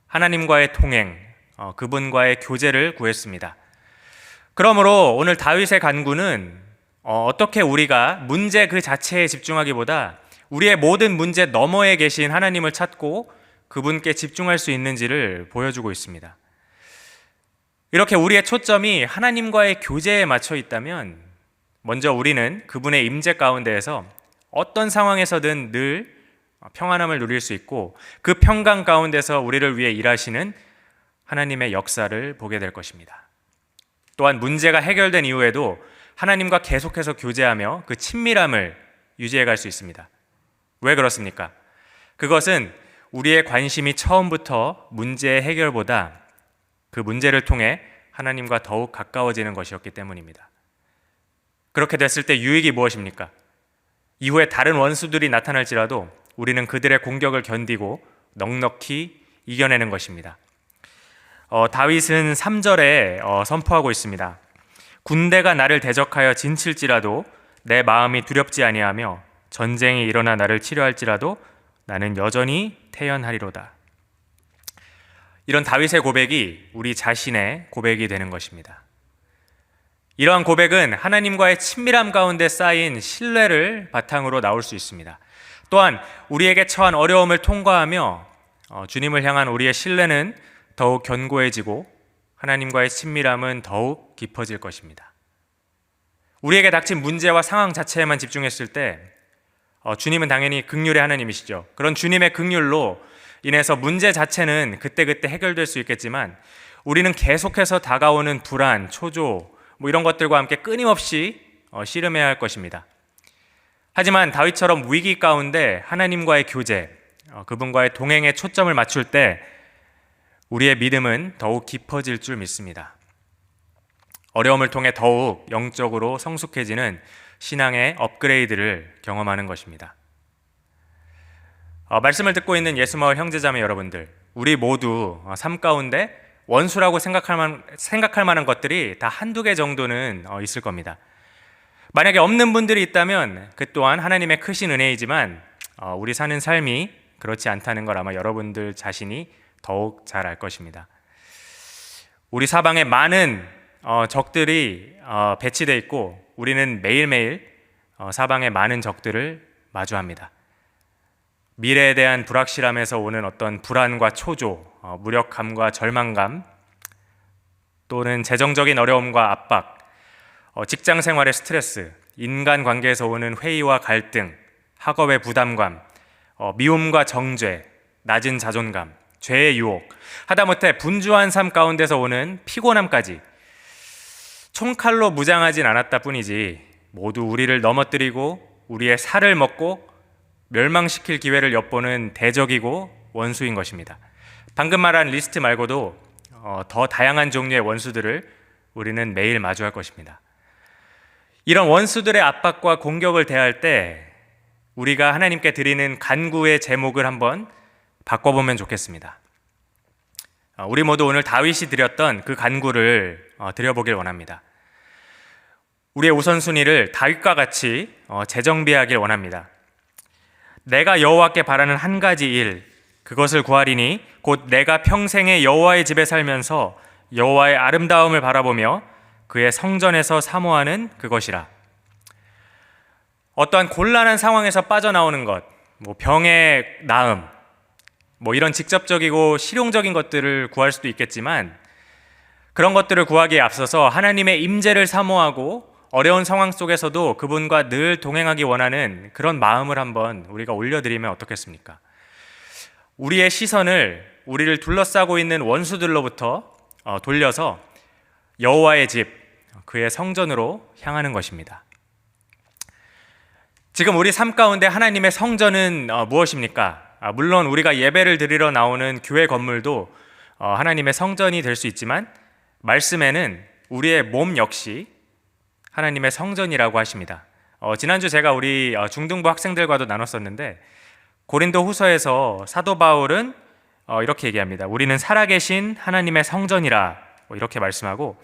하나님과의 통행, 그분과의 교제를 구했습니다. 그러므로 오늘 다윗의 간구는 어떻게 우리가 문제 그 자체에 집중하기보다 우리의 모든 문제 너머에 계신 하나님을 찾고 그분께 집중할 수 있는지를 보여주고 있습니다. 이렇게 우리의 초점이 하나님과의 교제에 맞춰 있다면 먼저 우리는 그분의 임재 가운데에서 어떤 상황에서든 늘 평안함을 누릴 수 있고 그 평강 가운데서 우리를 위해 일하시는 하나님의 역사를 보게 될 것입니다. 또한 문제가 해결된 이후에도 하나님과 계속해서 교제하며 그 친밀함을 유지해 갈 수 있습니다. 왜 그렇습니까? 그것은 우리의 관심이 처음부터 문제의 해결보다 그 문제를 통해 하나님과 더욱 가까워지는 것이었기 때문입니다. 그렇게 됐을 때 유익이 무엇입니까? 이후에 다른 원수들이 나타날지라도 우리는 그들의 공격을 견디고 넉넉히 이겨내는 것입니다. 다윗은 3절에 선포하고 있습니다. 군대가 나를 대적하여 진칠지라도 내 마음이 두렵지 아니하며 전쟁이 일어나 나를 치료할지라도 나는 여전히 태연하리로다. 이런 다윗의 고백이 우리 자신의 고백이 되는 것입니다. 이러한 고백은 하나님과의 친밀함 가운데 쌓인 신뢰를 바탕으로 나올 수 있습니다. 또한 우리에게 처한 어려움을 통과하며 주님을 향한 우리의 신뢰는 더욱 견고해지고 하나님과의 친밀함은 더욱 깊어질 것입니다. 우리에게 닥친 문제와 상황 자체에만 집중했을 때 주님은 당연히 긍휼의 하나님이시죠. 그런 주님의 긍휼로 인해서 문제 자체는 그때그때 해결될 수 있겠지만 우리는 계속해서 다가오는 불안, 초조 이런 것들과 함께 끊임없이 씨름해야 할 것입니다. 하지만 다윗처럼 위기 가운데 하나님과의 교제, 그분과의 동행에 초점을 맞출 때 우리의 믿음은 더욱 깊어질 줄 믿습니다. 어려움을 통해 더욱 영적으로 성숙해지는 신앙의 업그레이드를 경험하는 것입니다. 말씀을 듣고 있는 예수마을 형제자매 여러분들, 우리 모두 삶 가운데 원수라고 생각할 만한 것들이 다 한두 개 정도는 있을 겁니다. 만약에 없는 분들이 있다면 그 또한 하나님의 크신 은혜이지만 우리 사는 삶이 그렇지 않다는 걸 아마 여러분들 자신이 더욱 잘 알 것입니다. 우리 사방에 많은 적들이 배치되어 있고 우리는 매일매일 사방에 많은 적들을 마주합니다. 미래에 대한 불확실함에서 오는 어떤 불안과 초조, 무력감과 절망감, 또는 재정적인 어려움과 압박, 직장 생활의 스트레스, 인간관계에서 오는 회의와 갈등, 학업의 부담감, 미움과 정죄, 낮은 자존감, 죄의 유혹, 하다못해 분주한 삶 가운데서 오는 피곤함까지 총칼로 무장하진 않았다 뿐이지 모두 우리를 넘어뜨리고 우리의 살을 먹고 멸망시킬 기회를 엿보는 대적이고 원수인 것입니다. 방금 말한 리스트 말고도 더 다양한 종류의 원수들을 우리는 매일 마주할 것입니다. 이런 원수들의 압박과 공격을 대할 때 우리가 하나님께 드리는 간구의 제목을 한번 바꿔보면 좋겠습니다. 우리 모두 오늘 다윗이 드렸던 그 간구를 드려보길 원합니다. 우리의 우선순위를 다윗과 같이 재정비하길 원합니다. 내가 여호와께 바라는 한 가지 일, 그것을 구하리니 곧 내가 평생에 여호와의 집에 살면서 여호와의 아름다움을 바라보며 그의 성전에서 사모하는 그것이라. 어떠한 곤란한 상황에서 빠져나오는 것, 병의 나음, 이런 직접적이고 실용적인 것들을 구할 수도 있겠지만 그런 것들을 구하기에 앞서서 하나님의 임재를 사모하고 어려운 상황 속에서도 그분과 늘 동행하기 원하는 그런 마음을 한번 우리가 올려드리면 어떻겠습니까? 우리의 시선을 우리를 둘러싸고 있는 원수들로부터 돌려서 여호와의 집, 그의 성전으로 향하는 것입니다. 지금 우리 삶 가운데 하나님의 성전은 무엇입니까? 물론 우리가 예배를 드리러 나오는 교회 건물도 하나님의 성전이 될 수 있지만 말씀에는 우리의 몸 역시 하나님의 성전이라고 하십니다. 지난주 제가 우리 중등부 학생들과도 나눴었는데 고린도 후서에서 사도 바울은 이렇게 얘기합니다. 우리는 살아계신 하나님의 성전이라 이렇게 말씀하고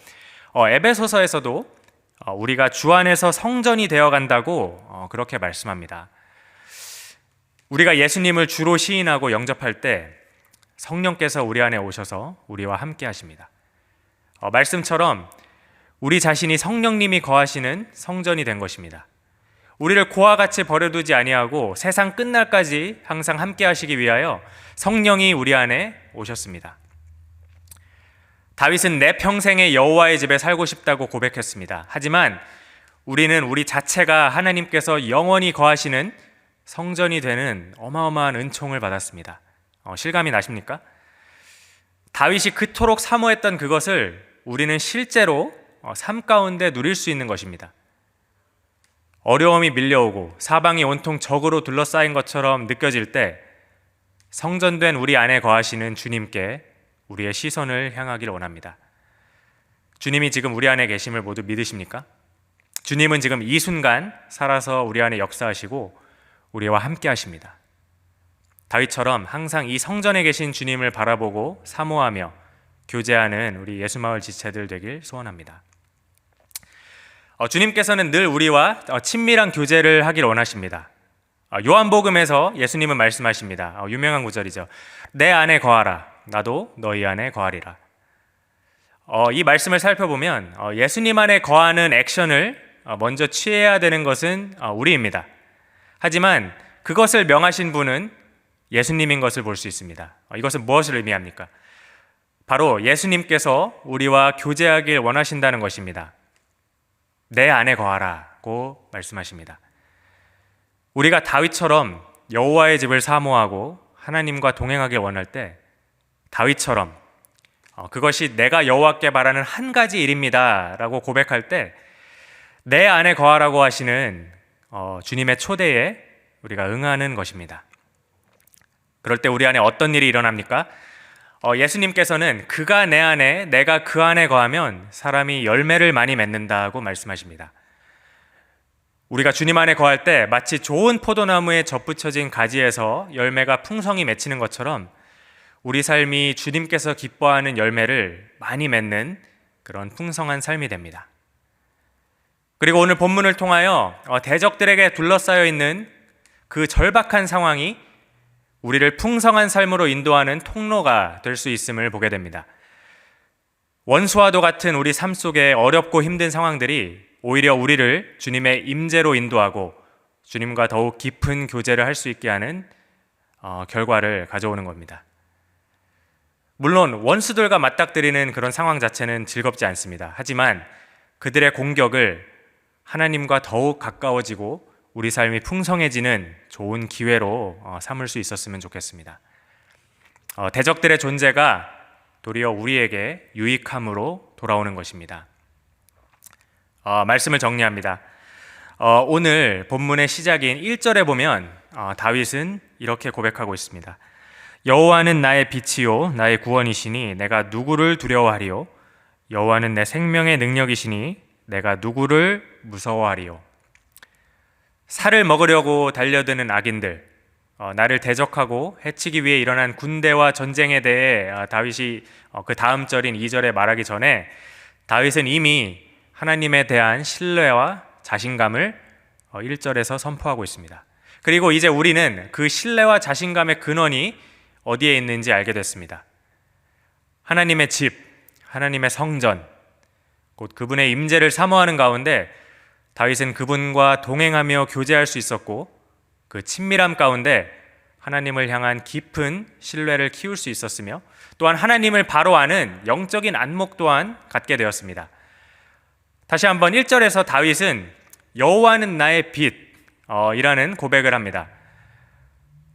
에베소서에서도 우리가 주 안에서 성전이 되어간다고 그렇게 말씀합니다. 우리가 예수님을 주로 시인하고 영접할 때 성령께서 우리 안에 오셔서 우리와 함께 하십니다. 말씀처럼 우리 자신이 성령님이 거하시는 성전이 된 것입니다. 우리를 고와 같이 버려두지 아니하고 세상 끝날까지 항상 함께 하시기 위하여 성령이 우리 안에 오셨습니다. 다윗은 내 평생에 여호와의 집에 살고 싶다고 고백했습니다. 하지만 우리는 우리 자체가 하나님께서 영원히 거하시는 성전이 되는 어마어마한 은총을 받았습니다. 실감이 나십니까? 다윗이 그토록 사모했던 그것을 우리는 실제로 삶 가운데 누릴 수 있는 것입니다. 어려움이 밀려오고 사방이 온통 적으로 둘러싸인 것처럼 느껴질 때 성전된 우리 안에 거하시는 주님께 우리의 시선을 향하기를 원합니다. 주님이 지금 우리 안에 계심을 모두 믿으십니까? 주님은 지금 이 순간 살아서 우리 안에 역사하시고 우리와 함께 하십니다. 다윗처럼 항상 이 성전에 계신 주님을 바라보고 사모하며 교제하는 우리 예수마을 지체들 되길 소원합니다. 주님께서는 늘 우리와 친밀한 교제를 하길 원하십니다. 요한복음에서 예수님은 말씀하십니다. 유명한 구절이죠. 내 안에 거하라, 나도 너희 안에 거하리라. 이 말씀을 살펴보면 예수님 안에 거하는 액션을 먼저 취해야 되는 것은 우리입니다. 하지만 그것을 명하신 분은 예수님인 것을 볼 수 있습니다. 이것은 무엇을 의미합니까? 바로 예수님께서 우리와 교제하길 원하신다는 것입니다. 내 안에 거하라고 말씀하십니다. 우리가 다윗처럼 여호와의 집을 사모하고 하나님과 동행하길 원할 때 다윗처럼 그것이 내가 여호와께 바라는 한 가지 일입니다 라고 고백할 때 내 안에 거하라고 하시는 주님의 초대에 우리가 응하는 것입니다. 그럴 때 우리 안에 어떤 일이 일어납니까? 예수님께서는 그가 내 안에 내가 그 안에 거하면 사람이 열매를 많이 맺는다고 말씀하십니다. 우리가 주님 안에 거할 때 마치 좋은 포도나무에 접붙여진 가지에서 열매가 풍성히 맺히는 것처럼 우리 삶이 주님께서 기뻐하는 열매를 많이 맺는 그런 풍성한 삶이 됩니다. 그리고 오늘 본문을 통하여 대적들에게 둘러싸여 있는 그 절박한 상황이 우리를 풍성한 삶으로 인도하는 통로가 될 수 있음을 보게 됩니다. 원수와도 같은 우리 삶 속에 어렵고 힘든 상황들이 오히려 우리를 주님의 임재로 인도하고 주님과 더욱 깊은 교제를 할 수 있게 하는 결과를 가져오는 겁니다. 물론 원수들과 맞닥뜨리는 그런 상황 자체는 즐겁지 않습니다. 하지만 그들의 공격을 하나님과 더욱 가까워지고 우리 삶이 풍성해지는 좋은 기회로 삼을 수 있었으면 좋겠습니다. 대적들의 존재가 도리어 우리에게 유익함으로 돌아오는 것입니다. 말씀을 정리합니다. 오늘 본문의 시작인 1절에 보면 다윗은 이렇게 고백하고 있습니다. 여호와는 나의 빛이요 나의 구원이시니 내가 누구를 두려워하리요? 여호와는 내 생명의 능력이시니 내가 누구를 무서워하리요? 살을 먹으려고 달려드는 악인들, 나를 대적하고 해치기 위해 일어난 군대와 전쟁에 대해 다윗이 그 다음 절인 2절에 말하기 전에 다윗은 이미 하나님에 대한 신뢰와 자신감을 1절에서 선포하고 있습니다. 그리고 이제 우리는 그 신뢰와 자신감의 근원이 어디에 있는지 알게 됐습니다. 하나님의 집, 하나님의 성전, 곧 그분의 임재를 사모하는 가운데 다윗은 그분과 동행하며 교제할 수 있었고 그 친밀함 가운데 하나님을 향한 깊은 신뢰를 키울 수 있었으며 또한 하나님을 바로 아는 영적인 안목 또한 갖게 되었습니다. 다시 한번 1절에서 다윗은 여호와는 나의 빛 이라는 고백을 합니다.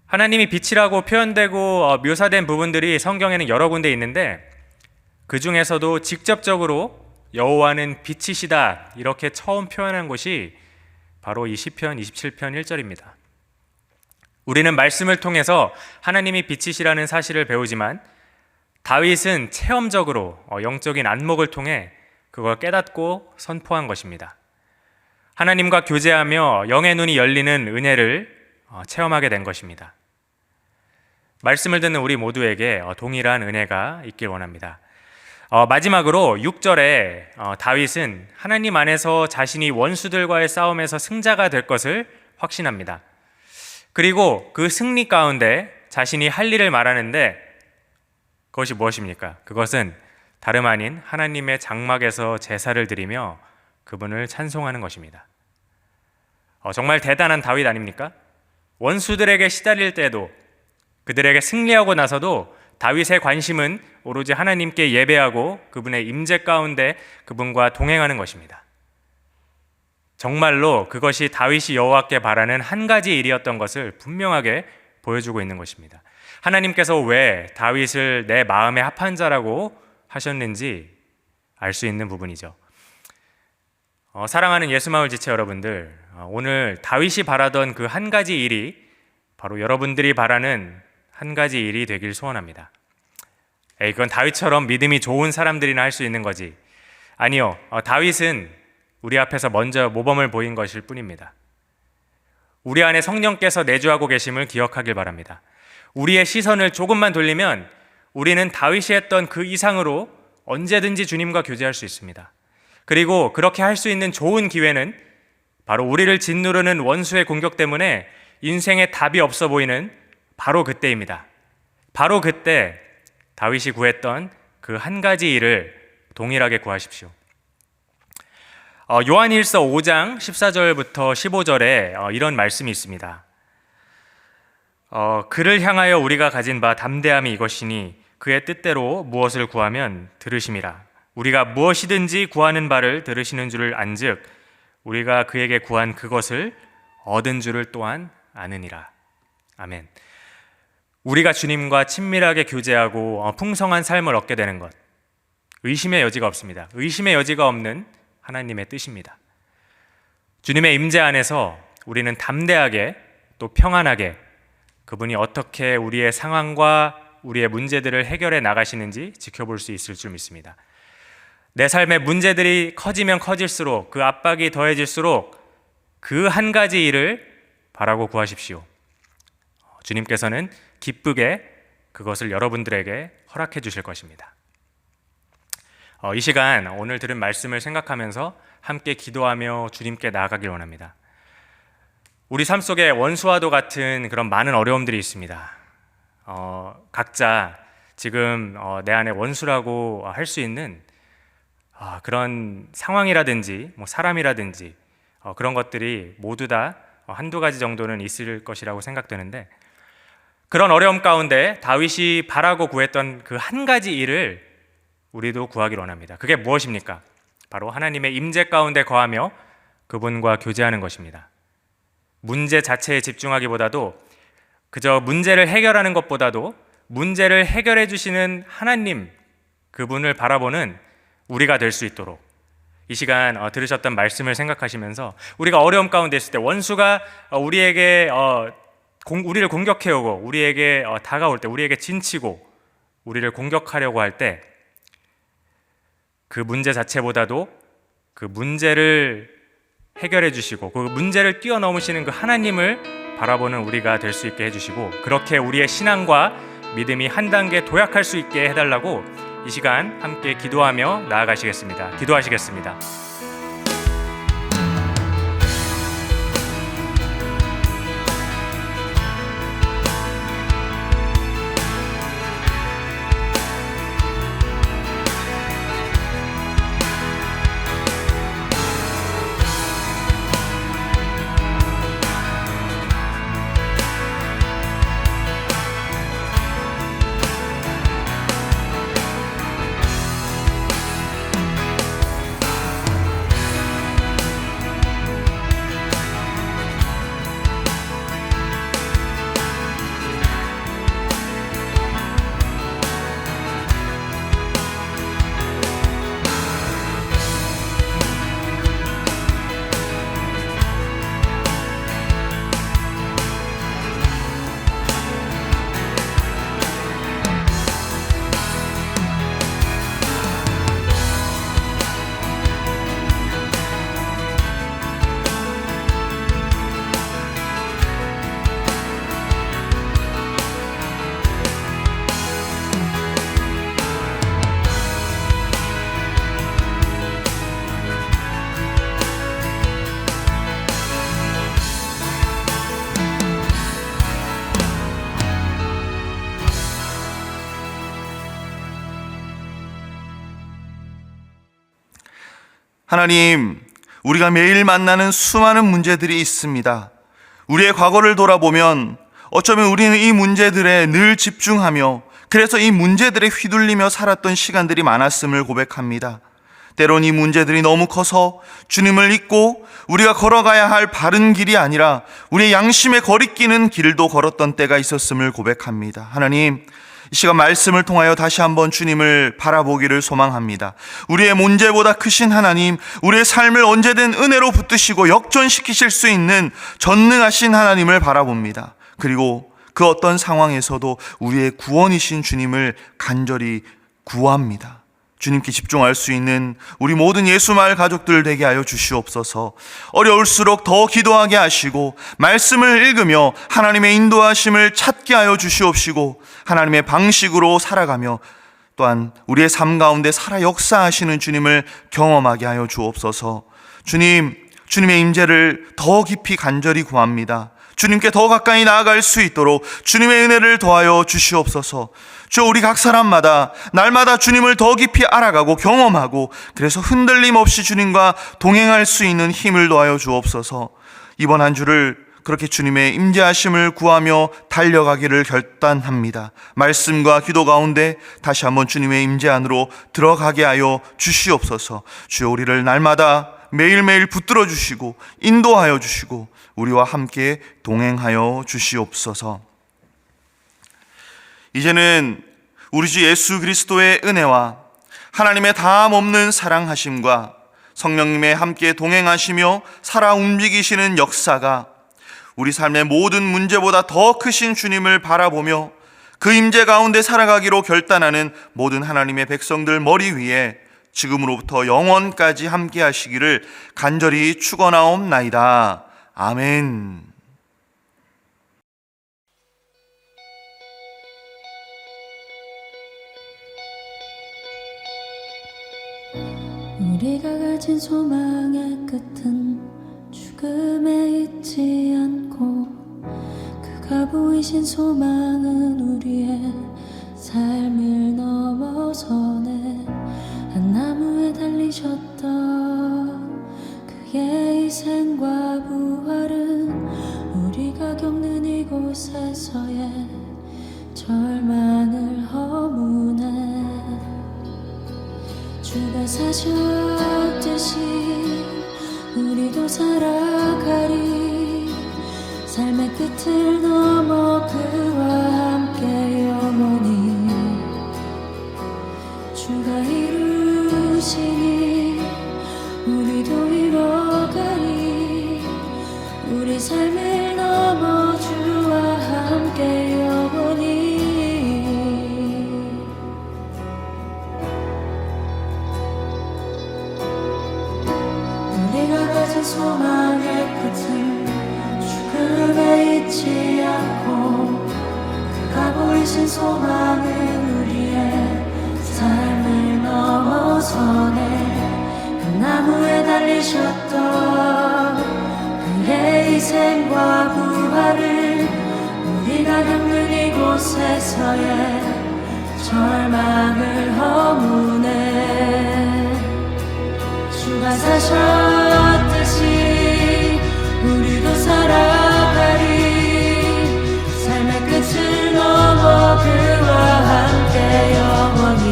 하나님이 빛이라고 표현되고 묘사된 부분들이 성경에는 여러 군데 있는데 그 중에서도 직접적으로 여호와는 빛이시다 이렇게 처음 표현한 곳이 바로 이 시편 27편 1절입니다. 우리는 말씀을 통해서 하나님이 빛이시라는 사실을 배우지만 다윗은 체험적으로 영적인 안목을 통해 그걸 깨닫고 선포한 것입니다. 하나님과 교제하며 영의 눈이 열리는 은혜를 체험하게 된 것입니다. 말씀을 듣는 우리 모두에게 동일한 은혜가 있길 원합니다. 마지막으로 6절에 다윗은 하나님 안에서 자신이 원수들과의 싸움에서 승자가 될 것을 확신합니다. 그리고 그 승리 가운데 자신이 할 일을 말하는데 그것이 무엇입니까? 그것은 다름 아닌 하나님의 장막에서 제사를 드리며 그분을 찬송하는 것입니다. 정말 대단한 다윗 아닙니까? 원수들에게 시달릴 때도 그들에게 승리하고 나서도 다윗의 관심은 오로지 하나님께 예배하고 그분의 임재 가운데 그분과 동행하는 것입니다. 정말로 그것이 다윗이 여호와께 바라는 한 가지 일이었던 것을 분명하게 보여주고 있는 것입니다. 하나님께서 왜 다윗을 내 마음에 합한 자라고 하셨는지 알 수 있는 부분이죠. 사랑하는 예수마을 지체 여러분들, 오늘 다윗이 바라던 그 한 가지 일이 바로 여러분들이 바라는 한 가지 일이 되길 소원합니다. 그건 다윗처럼 믿음이 좋은 사람들이나 할 수 있는 거지. 아니요. 다윗은 우리 앞에서 먼저 모범을 보인 것일 뿐입니다. 우리 안에 성령께서 내주하고 계심을 기억하길 바랍니다. 우리의 시선을 조금만 돌리면 우리는 다윗이 했던 그 이상으로 언제든지 주님과 교제할 수 있습니다. 그리고 그렇게 할 수 있는 좋은 기회는 바로 우리를 짓누르는 원수의 공격 때문에 인생에 답이 없어 보이는 바로 그때입니다. 바로 그때 다윗이 구했던 그 한 가지 일을 동일하게 구하십시오. 요한일서 5장 14절부터 15절에 이런 말씀이 있습니다. 그를 향하여 우리가 가진 바 담대함이 이것이니 그의 뜻대로 무엇을 구하면 들으심이라. 우리가 무엇이든지 구하는 바를 들으시는 줄을 안즉 우리가 그에게 구한 그것을 얻은 줄을 또한 아느니라. 아멘. 우리가 주님과 친밀하게 교제하고 풍성한 삶을 얻게 되는 것, 의심의 여지가 없습니다. 의심의 여지가 없는 하나님의 뜻입니다. 주님의 임재 안에서 우리는 담대하게 또 평안하게 그분이 어떻게 우리의 상황과 우리의 문제들을 해결해 나가시는지 지켜볼 수 있을 줄 믿습니다. 내 삶의 문제들이 커지면 커질수록, 그 압박이 더해질수록 그 한 가지 일을 바라고 구하십시오. 주님께서는 기쁘게 그것을 여러분들에게 허락해 주실 것입니다. 이 시간 오늘 들은 말씀을 생각하면서 함께 기도하며 주님께 나아가길 원합니다. 우리 삶 속에 원수와도 같은 그런 많은 어려움들이 있습니다. 각자 지금 내 안에 원수라고 할 수 있는 그런 상황이라든지 사람이라든지 그런 것들이 모두 다 한두 가지 정도는 있을 것이라고 생각되는데, 그런 어려움 가운데 다윗이 바라고 구했던 그 한 가지 일을 우리도 구하길 원합니다. 그게 무엇입니까? 바로 하나님의 임재 가운데 거하며 그분과 교제하는 것입니다. 문제 자체에 집중하기보다도, 그저 문제를 해결하는 것보다도 문제를 해결해 주시는 하나님, 그분을 바라보는 우리가 될 수 있도록 이 시간 들으셨던 말씀을 생각하시면서 우리가 어려움 가운데 있을 때 원수가 우리에게 우리를 공격해오고 우리에게 다가올 때, 우리에게 진치고 우리를 공격하려고 할 때 그 문제 자체보다도 그 문제를 해결해 주시고 그 문제를 뛰어넘으시는 그 하나님을 바라보는 우리가 될 수 있게 해주시고, 그렇게 우리의 신앙과 믿음이 한 단계 도약할 수 있게 해달라고 이 시간 함께 기도하며 나아가시겠습니다. 기도하시겠습니다. 하나님, 우리가 매일 만나는 수많은 문제들이 있습니다. 우리의 과거를 돌아보면 어쩌면 우리는 이 문제들에 늘 집중하며 그래서 이 문제들에 휘둘리며 살았던 시간들이 많았음을 고백합니다. 때론 이 문제들이 너무 커서 주님을 잊고 우리가 걸어가야 할 바른 길이 아니라 우리의 양심에 거리끼는 길도 걸었던 때가 있었음을 고백합니다. 하나님, 이 시간 말씀을 통하여 다시 한번 주님을 바라보기를 소망합니다. 우리의 문제보다 크신 하나님, 우리의 삶을 언제든 은혜로 붙드시고 역전시키실 수 있는 전능하신 하나님을 바라봅니다. 그리고 그 어떤 상황에서도 우리의 구원이신 주님을 간절히 구합니다. 주님께 집중할 수 있는 우리 모든 예수마을 가족들 되게 하여 주시옵소서. 어려울수록 더 기도하게 하시고 말씀을 읽으며 하나님의 인도하심을 찾게 하여 주시옵시고 하나님의 방식으로 살아가며 또한 우리의 삶 가운데 살아 역사하시는 주님을 경험하게 하여 주옵소서. 주님의 임재를 더 깊이 간절히 구합니다. 주님께 더 가까이 나아갈 수 있도록 주님의 은혜를 더하여 주시옵소서. 주여, 우리 각 사람마다 날마다 주님을 더 깊이 알아가고 경험하고 그래서 흔들림 없이 주님과 동행할 수 있는 힘을 더하여 주옵소서. 이번 한 주를 그렇게 주님의 임재하심을 구하며 달려가기를 결단합니다. 말씀과 기도 가운데 다시 한번 주님의 임재 안으로 들어가게 하여 주시옵소서. 주여, 우리를 날마다 매일매일 붙들어 주시고 인도하여 주시고 우리와 함께 동행하여 주시옵소서. 이제는 우리 주 예수 그리스도의 은혜와 하나님의 다함없는 사랑하심과 성령님의 함께 동행하시며 살아 움직이시는 역사가 우리 삶의 모든 문제보다 더 크신 주님을 바라보며 그 임재 가운데 살아가기로 결단하는 모든 하나님의 백성들 머리 위에 지금으로부터 영원까지 함께 하시기를 간절히 축원하옵나이다. 아멘. 우리가 가진 소망의 끝은 죽음에 있지 않고 그가 보이신 소망은 우리의 삶을 넘어서네. 한 나무에 달리셨던 그의 희생과 부활은 우리가 겪는 이곳에서의 절망을 허무네. 주가 사셨듯이 우리도 살아가리. 삶의 끝을 넘어 그와 함께 영원히 주가 이루시니 우리도 이뤄가리. 우리 삶을 넘어 주와 함께 영원히. 우리가 가진 소망의 끝은 죽음에 있지 않고 그가 보이신 소망은 우리의 삶을 넘어서네. 그 나무에 달리셨던 그의 희생과 부활을 우리가 겪는 이곳에서의 절망을 허무네. 주가 사셨듯이 우리도 살아가리. 삶의 끝을 넘어 그와 함께 영원히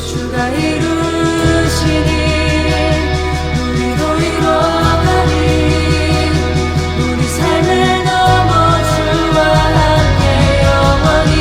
주가 이루시니 우리도 이뤄가리. 우리 삶을 넘어 주와 함께 영원히.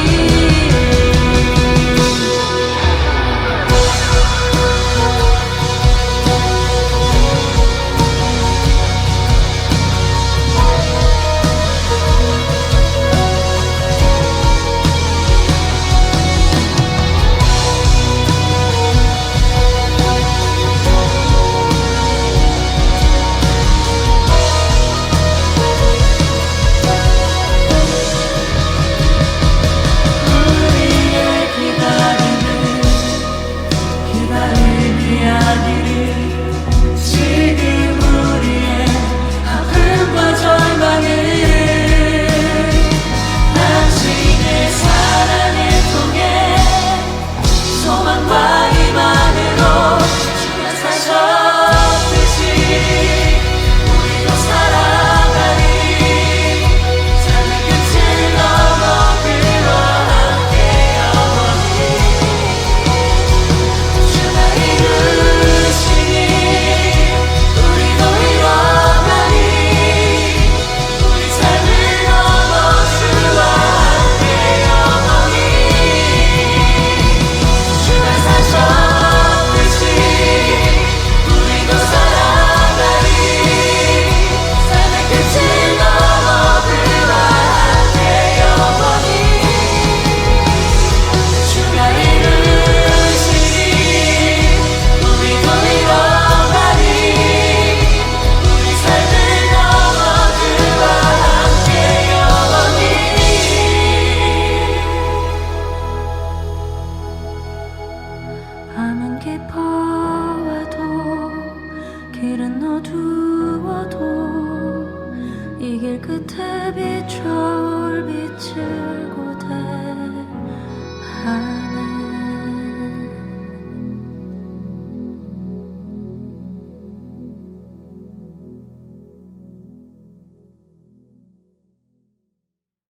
길 끝에 비춰올 빛을 고대하니